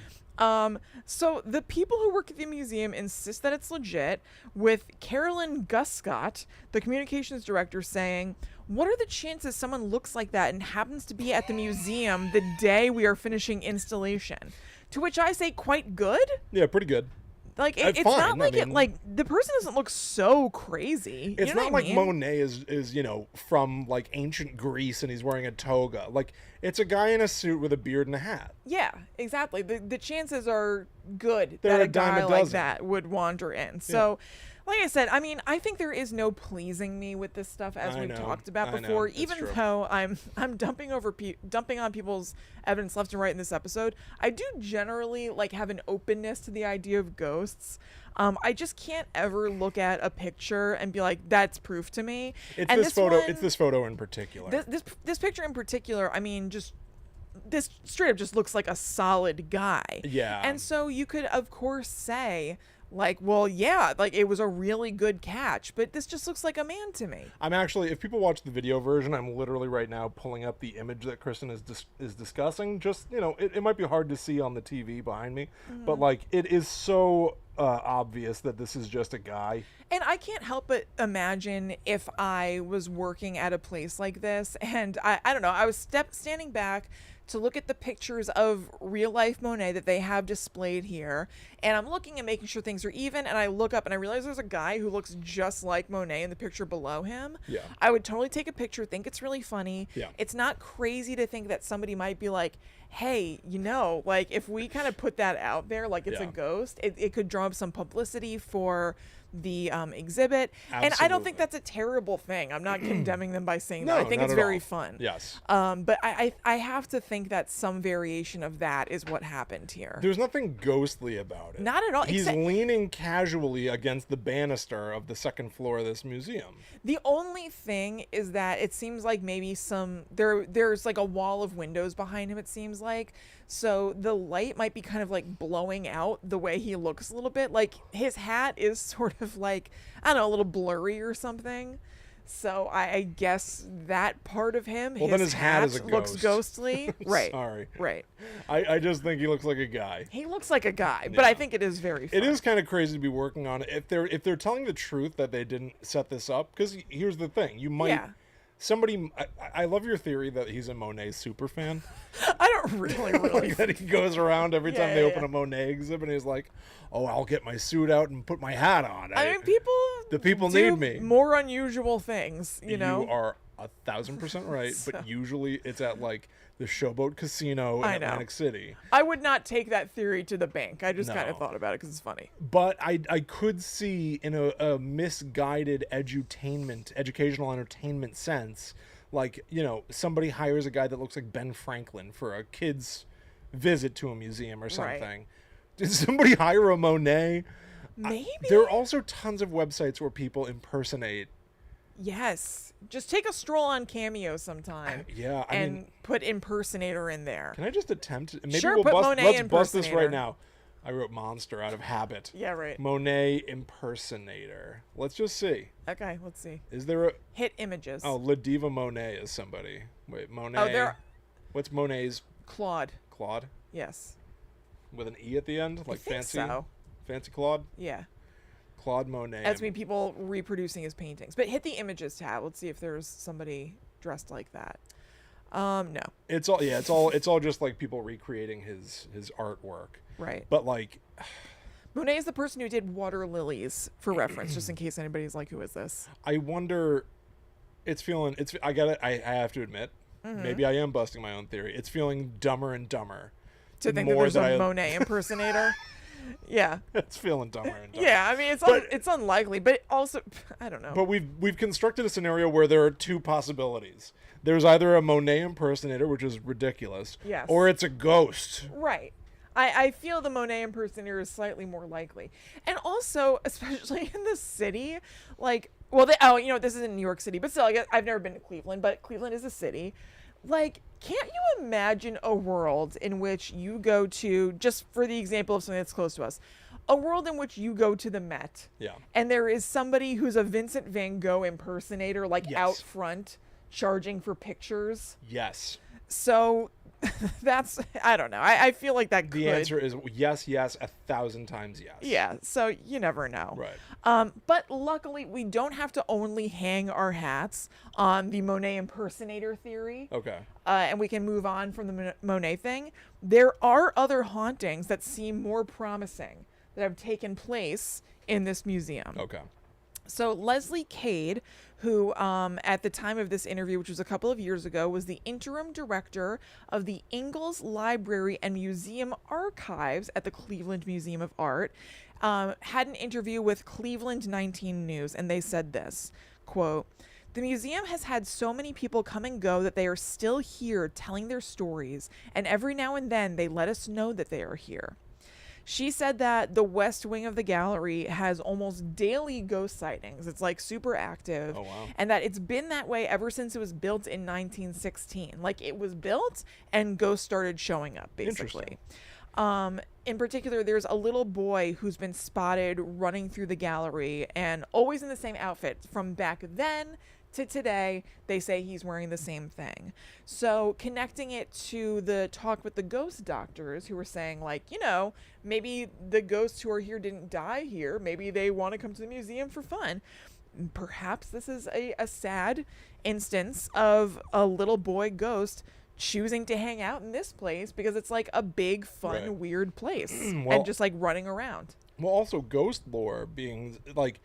So the people who work at the museum insist that it's legit, with Carolyn Guscott, the communications director, saying, "What are the chances someone looks like that and happens to be at the museum the day we are finishing installation?" To which I say, quite good. Yeah, pretty good. Like it's fine. not like I mean, like the person doesn't look so crazy. It's you know not what like I mean? Monet is from like ancient Greece and he's wearing a toga. Like it's a guy in a suit with a beard and a hat. Yeah, exactly. The chances are good They're that a a dime a guy like dozen. that would wander in. So, like I said, I mean, I think there is no pleasing me with this stuff, as we've talked about before. It's Even true. though I'm dumping on people's evidence left and right in this episode, I do generally like have an openness to the idea of ghosts. I just can't ever look at a picture and be like, that's proof to me. It's And this photo. one- It's this photo in particular. this picture in particular, I mean, just this straight up just looks like a solid guy. Yeah. And so you could of course say like, well, yeah, like it was a really good catch, but this just looks like a man to me. I'm actually, if people watch the video version, I'm literally right now pulling up the image that Kristen is discussing. Just, you know, it might be hard to see on the TV behind me, but like it is so obvious that this is just a guy. And I can't help but imagine if I was working at a place like this and I don't know, I was standing back to look at the pictures of real life Monet that they have displayed here, and I'm looking and making sure things are even, and I look up and I realize there's a guy who looks just like Monet in the picture below him. Yeah. I would totally take a picture, think it's really funny. Yeah. It's not crazy to think that somebody might be like, hey, you know, like if we kind of put that out there like it's a ghost, it could draw up some publicity for the exhibit. Absolutely. And I don't think that's a terrible thing. I'm not condemning them by saying that. No, I think not it's at very all. fun. Yes. But I have to think that some variation of that is what happened here. There's nothing ghostly about it. Not at all. He's except leaning casually against the banister of the second floor of this museum. the only thing is that it seems like maybe there's like a wall of windows behind him, it seems like. So the light might be kind of like blowing out the way he looks a little bit. Like his hat is sort of like, I don't know, a little blurry or something. So I guess that part of him, Well, then his hat is a looks ghost. ghostly. Right. Sorry. Right. I just think he looks like a guy. He looks like a guy, but Yeah. I think it is very fun. It is kind of crazy to be working on it. If they're telling the truth that they didn't set this up, because here's the thing, you might Yeah. somebody. I love your theory that he's a Monet super fan. I don't really Like that he goes around every time Yeah, they yeah, open yeah. a Monet exhibit, and he's like, "Oh, I'll get my suit out and put my hat on." I mean, the people do need me. more unusual things, you know? You are 1,000% right, So- but usually it's at like the Showboat Casino in I know. Atlantic City. I would not take that theory to the bank. I just kind No. of thought about it because it's funny. But I could see in a misguided educational entertainment sense, like, you know, somebody hires a guy that looks like Ben Franklin for a kid's visit to a museum or something. Right. Did somebody hire a Monet? Maybe. There are also tons of websites where people impersonate. Yes. Just take a stroll on Cameo sometime. Yeah, I and mean, put impersonator in there. can I just attempt? Maybe Sure, we'll put bust. Monet Let's bust this impersonator. right now. I wrote monster out of habit. Yeah, right. Monet impersonator. Let's just see. Okay, let's see. Is there a? Hit images. Oh, La Diva Monet is somebody. Wait, Monet. Oh, there. What's Monet's Claude. Claude Yes. with an e at the end, I like think fancy, so. fancy Claude. Yeah. Claude Monet. That's me people reproducing his paintings. But hit the images tab. Let's see if there's somebody dressed like that. No. It's all it's all just like people recreating his artwork. Right. But like, Monet is the person who did water lilies, for reference, just in case anybody's like, who is this? I wonder. I got it. I have to admit, Mm-hmm. maybe I am busting my own theory. It's feeling dumber and dumber. To think more that there's that a I- Monet impersonator? Yeah. It's feeling dumber and dumber. Yeah, I mean, it's unlikely, but also, I don't know. But we've constructed a scenario where there are two possibilities. There's either a Monet impersonator, which is ridiculous, Yes. or it's a ghost. Right. I feel the Monet impersonator is slightly more likely. And also, especially in the city, like, well, this is in New York City, but still, I guess I've never been to Cleveland, but Cleveland is a city. Like, can't you imagine a world in which you go to, just for the example of something that's close to us, a world in which you go to the Met, Yeah. and there is somebody who's a Vincent van Gogh impersonator, like, Yes. out front, charging for pictures? Yes. So that's, I don't know. I feel like that could. The answer is yes, 1,000 times yes. Yeah, so you never know. Right. But luckily, we don't have to only hang our hats on the Monet impersonator theory. Okay. And we can move on from the Monet thing. There are other hauntings that seem more promising that have taken place in this museum. Okay. So Leslie Cade, who at the time of this interview, which was a couple of years ago, was the interim director of the Ingalls Library and Museum Archives at the Cleveland Museum of Art, had an interview with Cleveland 19 News, and they said this, quote, "The museum has had so many people come and go that they are still here telling their stories, and every now and then they let us know that they are here." She said that the west wing of the gallery has almost daily ghost sightings. It's like super active. Oh, wow. And that it's been that way ever since it was built in 1916. Like, it was built and ghosts started showing up, basically. In particular, there's a little boy who's been spotted running through the gallery and always in the same outfit. From back then to today, they say he's wearing the same thing. So connecting it to the talk with the ghost doctors who were saying, like, you know, maybe the ghosts who are here didn't die here. Maybe they want to come to the museum for fun. Perhaps this is a sad instance of a little boy ghost choosing to hang out in this place because it's like a big, fun, Right. weird place Well- and just like running around. Well, also ghost lore being like,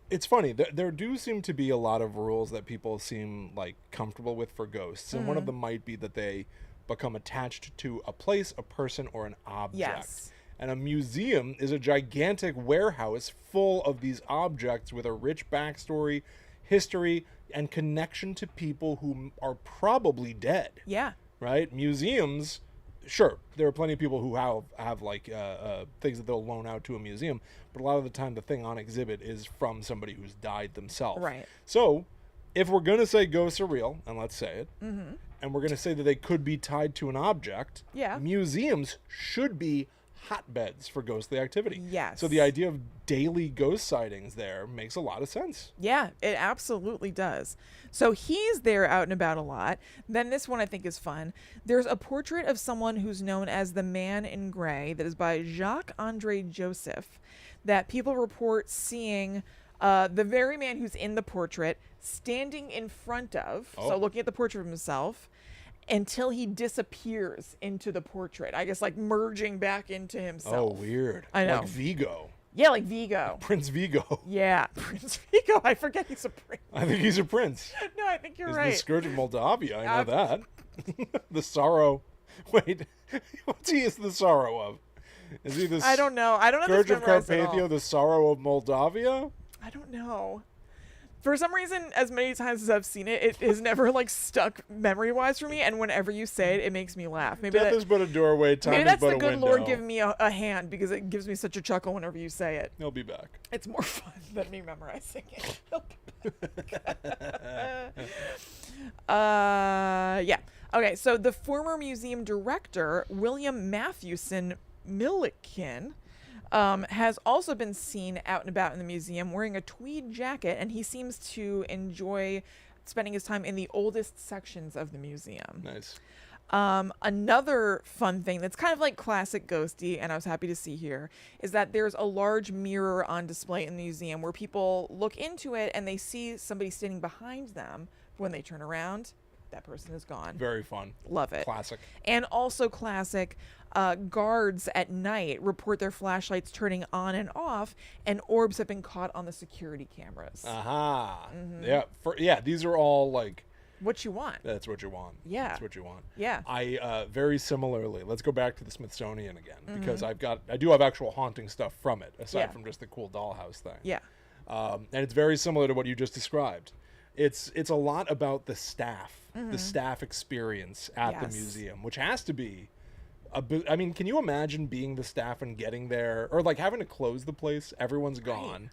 it's funny. There do seem to be a lot of rules that people seem like comfortable with for ghosts, and one of them might be that they become attached to a place, a person, or an object. Yes. And a museum is a gigantic warehouse full of these objects with a rich backstory, history, and connection to people who are probably dead. Yeah. Right? Museums, sure, there are plenty of people who have like things that they'll loan out to a museum, but a lot of the time the thing on exhibit is from somebody who's died themselves. Right. So, if we're going to say ghosts are real, and let's say it, and we're going to say that they could be tied to an object, Yeah. museums should be hotbeds for ghostly activity. Yes. So the idea of daily ghost sightings there makes a lot of sense. Yeah, it absolutely does. So he's there out and about a lot. Then this one I think is fun. There's a portrait of someone who's known as the Man in Gray that is by Jacques-André Joseph that people report seeing the very man who's in the portrait standing in front of, so looking at the portrait of himself, until he disappears into the portrait. I guess like merging back into himself. Oh, weird. I know. Like Vigo. Yeah, like Vigo. Prince Vigo. Yeah, Prince Vigo. I forget he's a prince. I think he's a prince. No, I think you're He's right. the Scourge of Moldavia. I know that. The sorrow. Wait, what's he is the sorrow of? Is he the I don't know. I don't know. Scourge of Carpathia, the sorrow of Moldavia? I don't know. For some reason, as many times as I've seen it, it has never like stuck memory-wise for me. And whenever you say it, it makes me laugh. Maybe Death is but a doorway, time maybe is that's but the a good window. Lord giving me a hand because it gives me such a chuckle whenever you say it. He'll be back. It's more fun than me memorizing it. He'll be back. Yeah. Okay, so the former museum director, William Mathewson Milliken, has also been seen out and about in the museum wearing a tweed jacket, and he seems to enjoy spending his time in the oldest sections of the museum. Nice. Another fun thing that's kind of like classic ghosty, and I was happy to see here, is that there's a large mirror on display in the museum where people look into it and they see somebody standing behind them. When they turn around, that person is gone. Very fun. Love it. Classic. And also classic, guards at night report their flashlights turning on and off, and orbs have been caught on the security cameras. Aha. Yeah, these are all like... What you want. That's what you want. Yeah. That's what you want. Yeah. I very similarly, let's go back to the Smithsonian again, because I do have actual haunting stuff from it, aside from just the cool dollhouse thing. Yeah. And it's very similar to what you just described. It's a lot about the staff experience at the museum, which has to be I mean, can you imagine being the staff and getting there, or like having to close the place? Everyone's gone.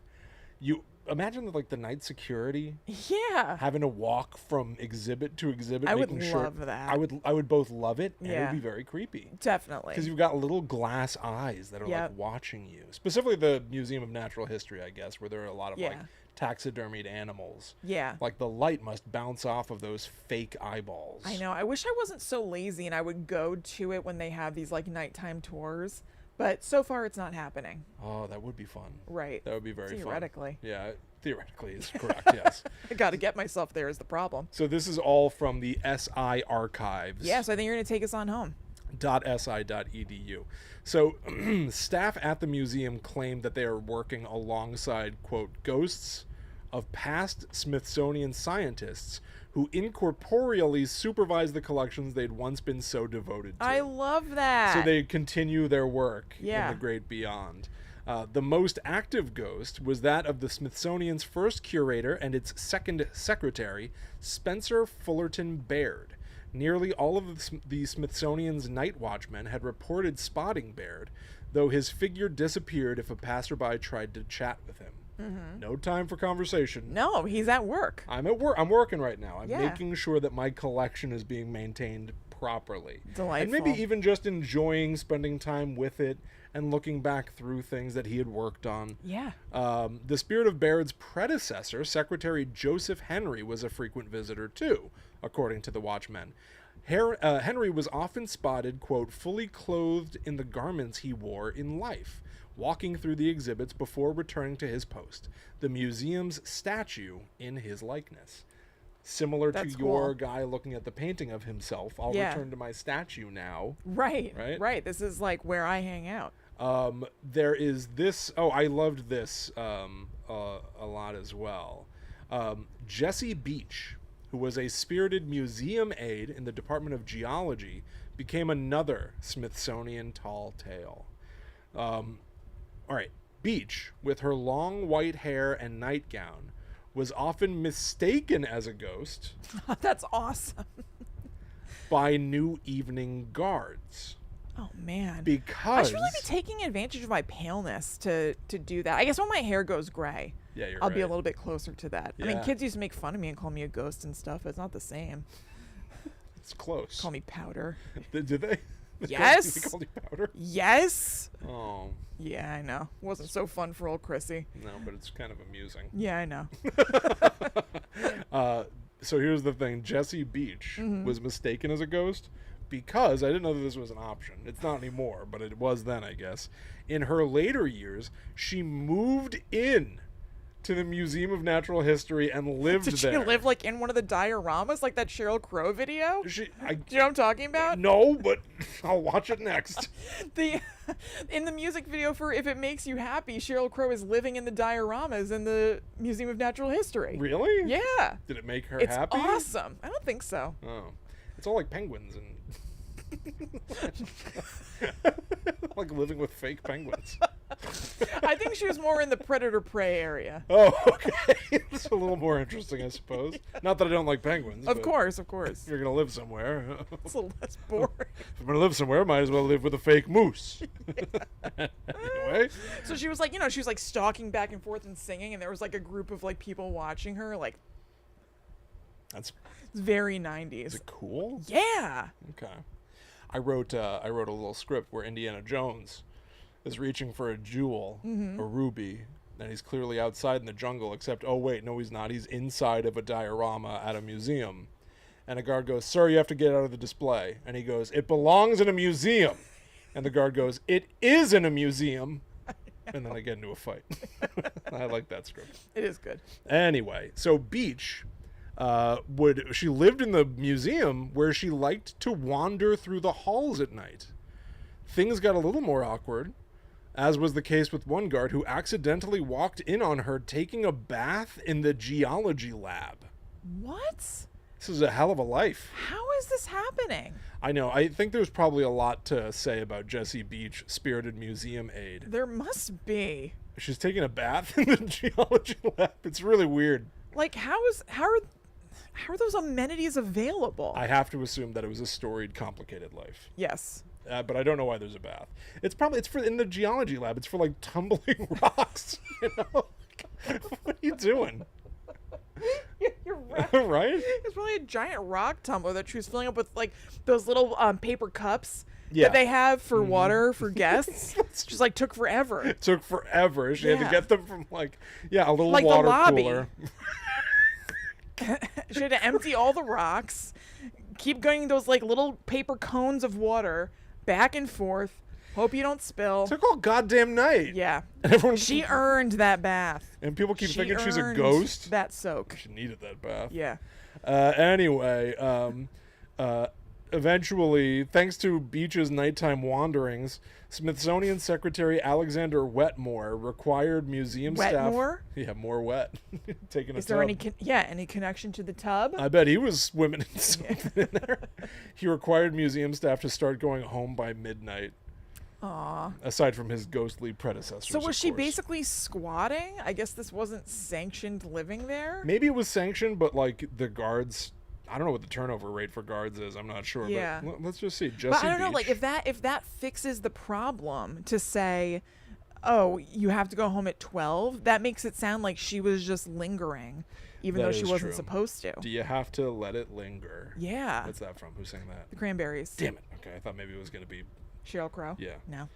You imagine like the night security. Yeah. Having to walk from exhibit to exhibit. I would making sure, love that. I would both love it and it Yeah. would be very creepy. Definitely. Because you've got little glass eyes that are like watching you. Specifically the Museum of Natural History, I guess, where there are a lot of like taxidermied animals. Yeah. Like the light must bounce off of those fake eyeballs. I know. I wish I wasn't so lazy and I would go to it when they have these like nighttime tours. But so far it's not happening. Oh, that would be fun. Right. That would be very fun. Theoretically. Yeah, theoretically is correct, yes. I got to get myself there is the problem. So this is all from the SI archives. Yeah, so I think you're going to take us on home. .si.edu. So staff at the museum claim that they are working alongside, quote, ghosts of past Smithsonian scientists who incorporeally supervise the collections they'd once been so devoted to. I love that. So they continue their work in Yeah. the great beyond. The most active ghost was that of the Smithsonian's first curator and its second secretary, Spencer Fullerton Baird. Nearly all of the Smithsonian's night watchmen had reported spotting Baird, though his figure disappeared if a passerby tried to chat with him. No time for conversation. No, he's at work. I'm at work. I'm working right now. I'm Yeah. making sure that my collection is being maintained properly. Delightful. And maybe even just enjoying spending time with it and looking back through things that he had worked on. Yeah. The spirit of Baird's predecessor, Secretary Joseph Henry, was a frequent visitor too, according to the Watchmen. Henry was often spotted, quote, fully clothed in the garments he wore in life, walking through the exhibits before returning to his post, the museum's statue in his likeness. Similar That's to your cool. guy looking at the painting of himself, I'll Yeah. return to my statue now. Right. Right? Right. This is like where I hang out. There is this. Oh, I loved this a lot as well. Jesse Beach, who was a spirited museum aide in the Department of Geology, became another Smithsonian tall tale. All right, Beach, with her long white hair and nightgown, was often mistaken as a ghost That's awesome. by New Evening Guards. Oh man. I Because should really be taking advantage of my paleness to do that. I guess when my hair goes gray, yeah, you're I'll right. be a little bit closer to that. I mean, Yeah. kids used to make fun of me and call me a ghost and stuff. It's not the same. It's close. Call me powder. Did they? Yes. They called you Powder? Yes. Oh. Yeah, I know. Wasn't so fun for old Chrissy. No, but it's kind of amusing. Yeah, I know. So here's the thing. Jessie Beach was mistaken as a ghost because I didn't know that this was an option. It's not anymore, but it was then, I guess. In her later years, she moved in to the Museum of Natural History and lived Did there. she live like in one of the dioramas, like that Sheryl Crow video? Do you know what I'm talking about? No, but I'll watch it next. In the music video for "If It Makes You Happy," Sheryl Crow is living in the dioramas in the Museum of Natural History. Really? Yeah. Did it make her It's happy? awesome. I don't think so. Oh. It's all like penguins and like living with fake penguins. I think she was more in the predator-prey area. Oh, okay. It's a little more interesting, I suppose. Not that I don't like penguins. Of but course. If you're going to live somewhere. It's a little less boring. If I'm going to live somewhere, might as well live with a fake moose. Anyway. So she was like, she was like stalking back and forth and singing, and there was like a group of like people watching her. Like, That's it's very 90s. Is it cool? Yeah. Okay. I wrote a little script where Indiana Jones is reaching for a jewel, a ruby, and he's clearly outside in the jungle, except, oh, wait, no, he's not. He's inside of a diorama at a museum. And a guard goes, sir, you have to get out of the display. And he goes, it belongs in a museum. And the guard goes, it is in a museum. And then they get into a fight. I like that script. It is good. Anyway, so Beach... she lived in the museum where she liked to wander through the halls at night. Things got a little more awkward, as was the case with one guard who accidentally walked in on her taking a bath in the geology lab. What? This is a hell of a life. How is this happening? I know. I think there's probably a lot to say about Jessie Beach, spirited museum aide. There must be. She's taking a bath in the geology lab. It's really weird. Like, how are those amenities available? I have to assume that it was a storied, complicated life. Yes. But I don't know why there's a bath. It's for in the geology lab. It's for like tumbling rocks. You know, what are you doing? You're right. Right? It's probably a giant rock tumbler that she was filling up with like those little paper cups Yeah. that they have for water for guests. Just like took forever. It took forever. She had to Yeah. get them from a little Like the water lobby. cooler. She had to empty all the rocks, keep getting those like little paper cones of water back and forth. Hope you don't spill. It took all goddamn night. Yeah. And everyone, She earned that bath. and people keep She thinking she's a earned ghost. That soak. She needed that bath. Yeah. Anyway, eventually, thanks to Beach's nighttime wanderings, Smithsonian Secretary Alexander Wetmore required museum Wetmore? staff. Yeah, more wet. Taking a Is there tub. any connection to the tub? I bet he was swimming in something in there. He required museum staff to start going home by midnight. Aw. Aside from his ghostly predecessors. So was of she course. basically squatting? I guess this wasn't sanctioned living there. Maybe it was sanctioned, but like the guards. I don't know what the turnover rate for guards is. I'm not sure. Yeah. But let's just see. Jessie But I don't know, Beach. like if that fixes the problem to say, oh, you have to go home at 12, that makes it sound like she was just lingering, even That though she is wasn't true. supposed to. Do you have to let it linger? Yeah. What's that from? Who sang that? The Cranberries. Damn it. Okay, I thought maybe it was going to be. Sheryl Crow. Yeah. No.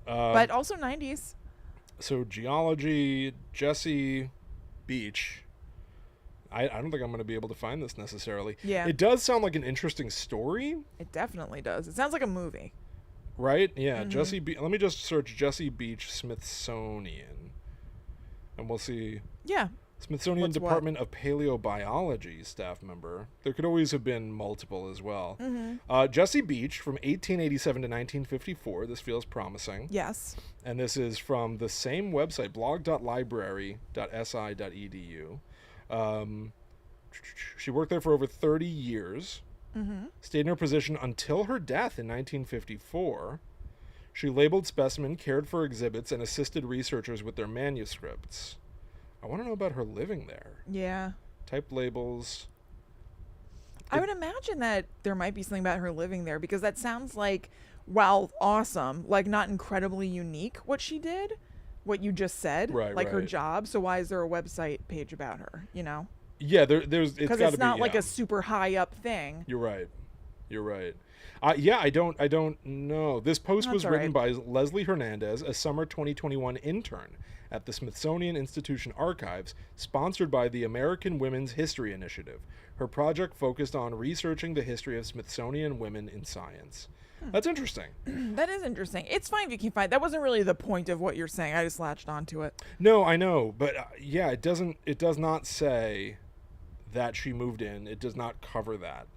But also 90s. So geology, Jessie Beach. I don't think I'm going to be able to find this necessarily. Yeah. It does sound like an interesting story, It definitely does. It sounds like a movie. right? Yeah. Mm-hmm. Jessie Beach. Let me just search Jessie Beach Smithsonian, and we'll see. Yeah. Smithsonian What's what? Department of Paleobiology staff member. There could always have been multiple as well. Mm-hmm. Jessie Beach from 1887 to 1954. This feels promising. Yes. And this is from the same website, blog.library.si.edu. She worked there for over 30 years. Mm-hmm. Stayed in her position until her death in 1954. She labeled specimen, cared for exhibits, and assisted researchers with their manuscripts. I want to know about her living there. Yeah. Type labels. I would imagine that there might be something about her living there because that sounds like, while awesome, like not incredibly unique what she did, what you just said, Right, like her right. job. So why is there a website page about her, you know? Yeah, there's. Because gotta it's not be, like yeah. a super high up thing. You're right. You're right. Yeah, I don't know. This post That's was all written by right. Leslie Hernandez, a summer 2021 intern at the Smithsonian Institution Archives, sponsored by the American Women's History Initiative. Her project focused on researching the history of Smithsonian women in science. That's interesting. That is interesting. It's fine if you can find. That wasn't really the point of what you're saying. I just latched onto it. No, I know, but yeah, it doesn't. It does not say that she moved in. It does not cover that.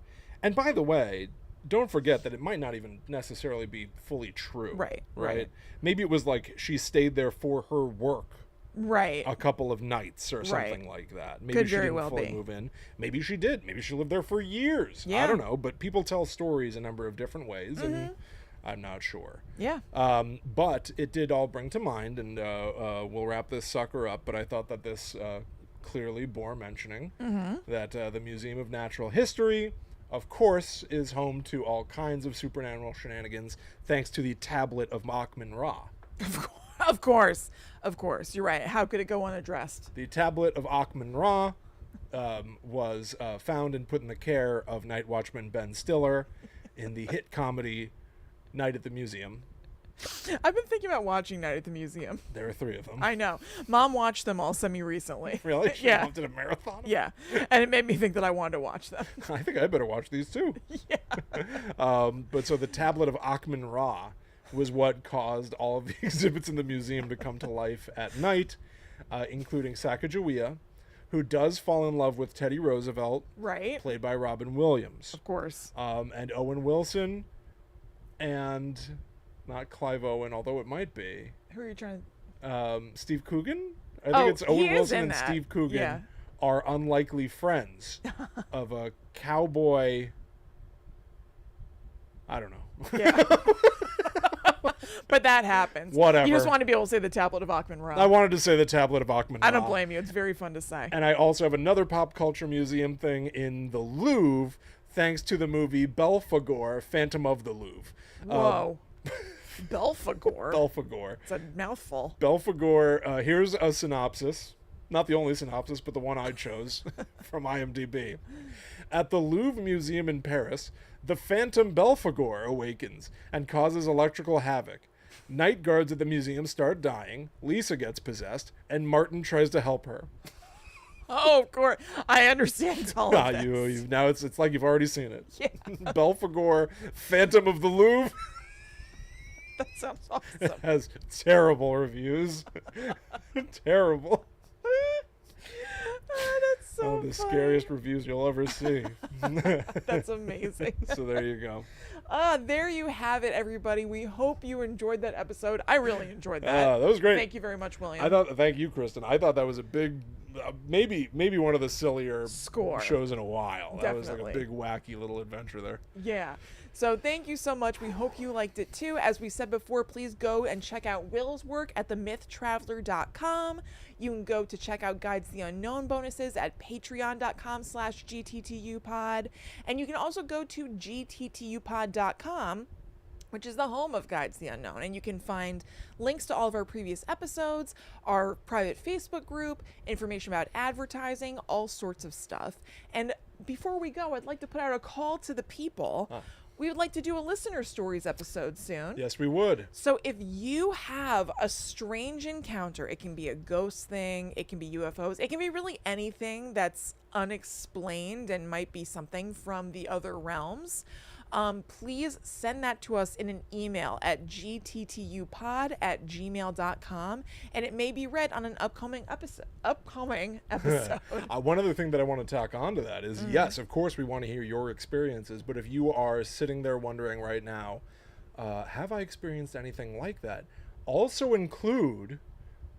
And by the way, don't forget that it might not even necessarily be fully true. Right. Maybe it was like she stayed there for her work Right. a couple of nights or something Right. like that. Maybe Could she very didn't well fully be. move in. Maybe she did. Maybe she lived there for years. Yeah. I don't know, but people tell stories a number of different ways, and I'm not sure. Yeah. But it did all bring to mind, and we'll wrap this sucker up, but I thought that this clearly bore mentioning that the Museum of Natural History, of course, is home to all kinds of supernatural shenanigans, thanks to the Tablet of Akhman Ra. Of course. You're right. How could it go unaddressed? The Tablet of Akhman Ra was found and put in the care of night watchman Ben Stiller in the hit comedy Night at the Museum. I've been thinking about watching Night at the Museum. There are 3 of them. I know. Mom watched them all semi-recently. Really? She Yeah. did a marathon? Yeah. And it made me think that I wanted to watch them. I think I better watch these too. But so the Tablet of Akhman Ra was what caused all of the exhibits in the museum to come to life at night, including Sacagawea, who does fall in love with Teddy Roosevelt, Right. played by Robin Williams, Of course. and Owen Wilson, and not Clive Owen, although it might be Who are you trying Steve Coogan. I think Oh, it's he Owen is Wilson in and that. Steve Coogan Yeah. are unlikely friends of a cowboy. I don't know. to... Yeah. But that happens. Whatever. You just want to be able to say the Tablet of Akhman Ra. I wanted to say the Tablet of Akhman I don't Ra. blame you. It's very fun to say. And I also have another pop culture museum thing in the Louvre, thanks to the movie Belphegor, Phantom of the Louvre. Whoa. Belphegor. Belphegor. It's a mouthful. Belphegor, here's a synopsis. Not the only synopsis, but the one I chose from IMDb. At the Louvre Museum in Paris, the Phantom Belphegor awakens and causes electrical havoc. Night guards at the museum start dying, Lisa gets possessed, and Martin tries to help her. Oh, of course. I understand all of this. You now it's like you've already seen it. Yeah. Belphegor, Phantom of the Louvre, That sounds awesome. has terrible reviews. Terrible. That's so The funny. scariest reviews you'll ever see. That's amazing. So there you go. There you have it, everybody. We hope you enjoyed that episode. I really enjoyed that. That was great. Thank you very much, William. Thank you, Kristen. I thought that was a big, maybe one of the sillier Score. shows in a while. That was like a Definitely. big wacky little adventure there. Yeah. So thank you so much. We hope you liked it too. As we said before, please go and check out Will's work at themythtraveler.com. You can go to check out Guides to the Unknown bonuses at patreon.com/gttupod. And you can also go to gttupod.com, which is the home of Guides to the Unknown. And you can find links to all of our previous episodes, our private Facebook group, information about advertising, all sorts of stuff. And before we go, I'd like to put out a call to the people. We would like to do a listener stories episode soon. Yes, we would. So if you have a strange encounter, it can be a ghost thing, it can be UFOs, it can be really anything that's unexplained and might be something from the other realms. Please send that to us in an email at gttupod@gmail.com, and it may be read on an upcoming episode. One other thing that I want to tack on to that is, yes, of course we want to hear your experiences, but if you are sitting there wondering right now, have I experienced anything like that? Also include,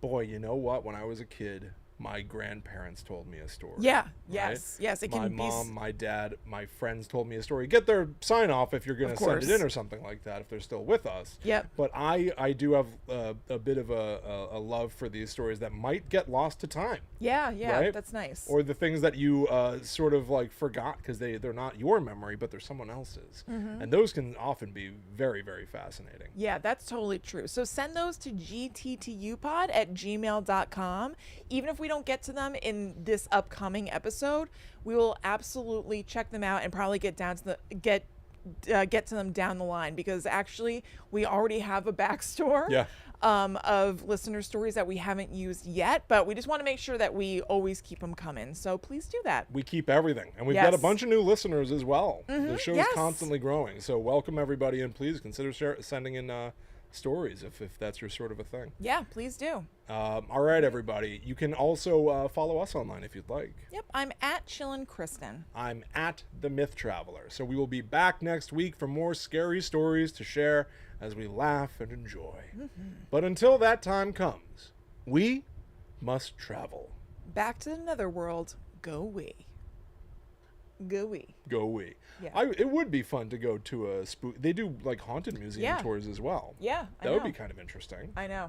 boy, you know what? When I was a kid, my grandparents told me a story. Yeah, right? yes. It My can be... mom, my dad, my friends told me a story. Get their sign off if you're going Of to send it in course. or something like that, if they're still with us. Yep. But I do have a bit of a love for these stories that might get lost to time. Yeah, Right? that's nice. Or the things that you sort of like forgot because they're not your memory, but they're someone else's. And those can often be very, very fascinating. Yeah, that's totally true. So send those to gttupod@gmail.com. Even if we don't get to them in this upcoming episode, we will absolutely check them out and probably get get to them down the line, because actually we already have a backstore. Yeah. Of listener stories that we haven't used yet, but we just want to make sure that we always keep them coming. So please do that. We keep everything. And we've got a Yes. bunch of new listeners as well. The show is Yes. constantly growing. So welcome everybody, and please consider sending in stories if that's your sort of a thing. Yeah, please do. All right, everybody. You can also follow us online if you'd like. Yep, I'm at Chillin' Kristen. I'm at The Myth Traveler. So we will be back next week for more scary stories to share as we laugh and enjoy. But until that time comes, we must travel. Back to the netherworld, go we. Go we. Go we. Yeah. It would be fun to go to a spook. They do like haunted museum Yeah. tours as well. Yeah, I That would know. be kind of interesting. I know.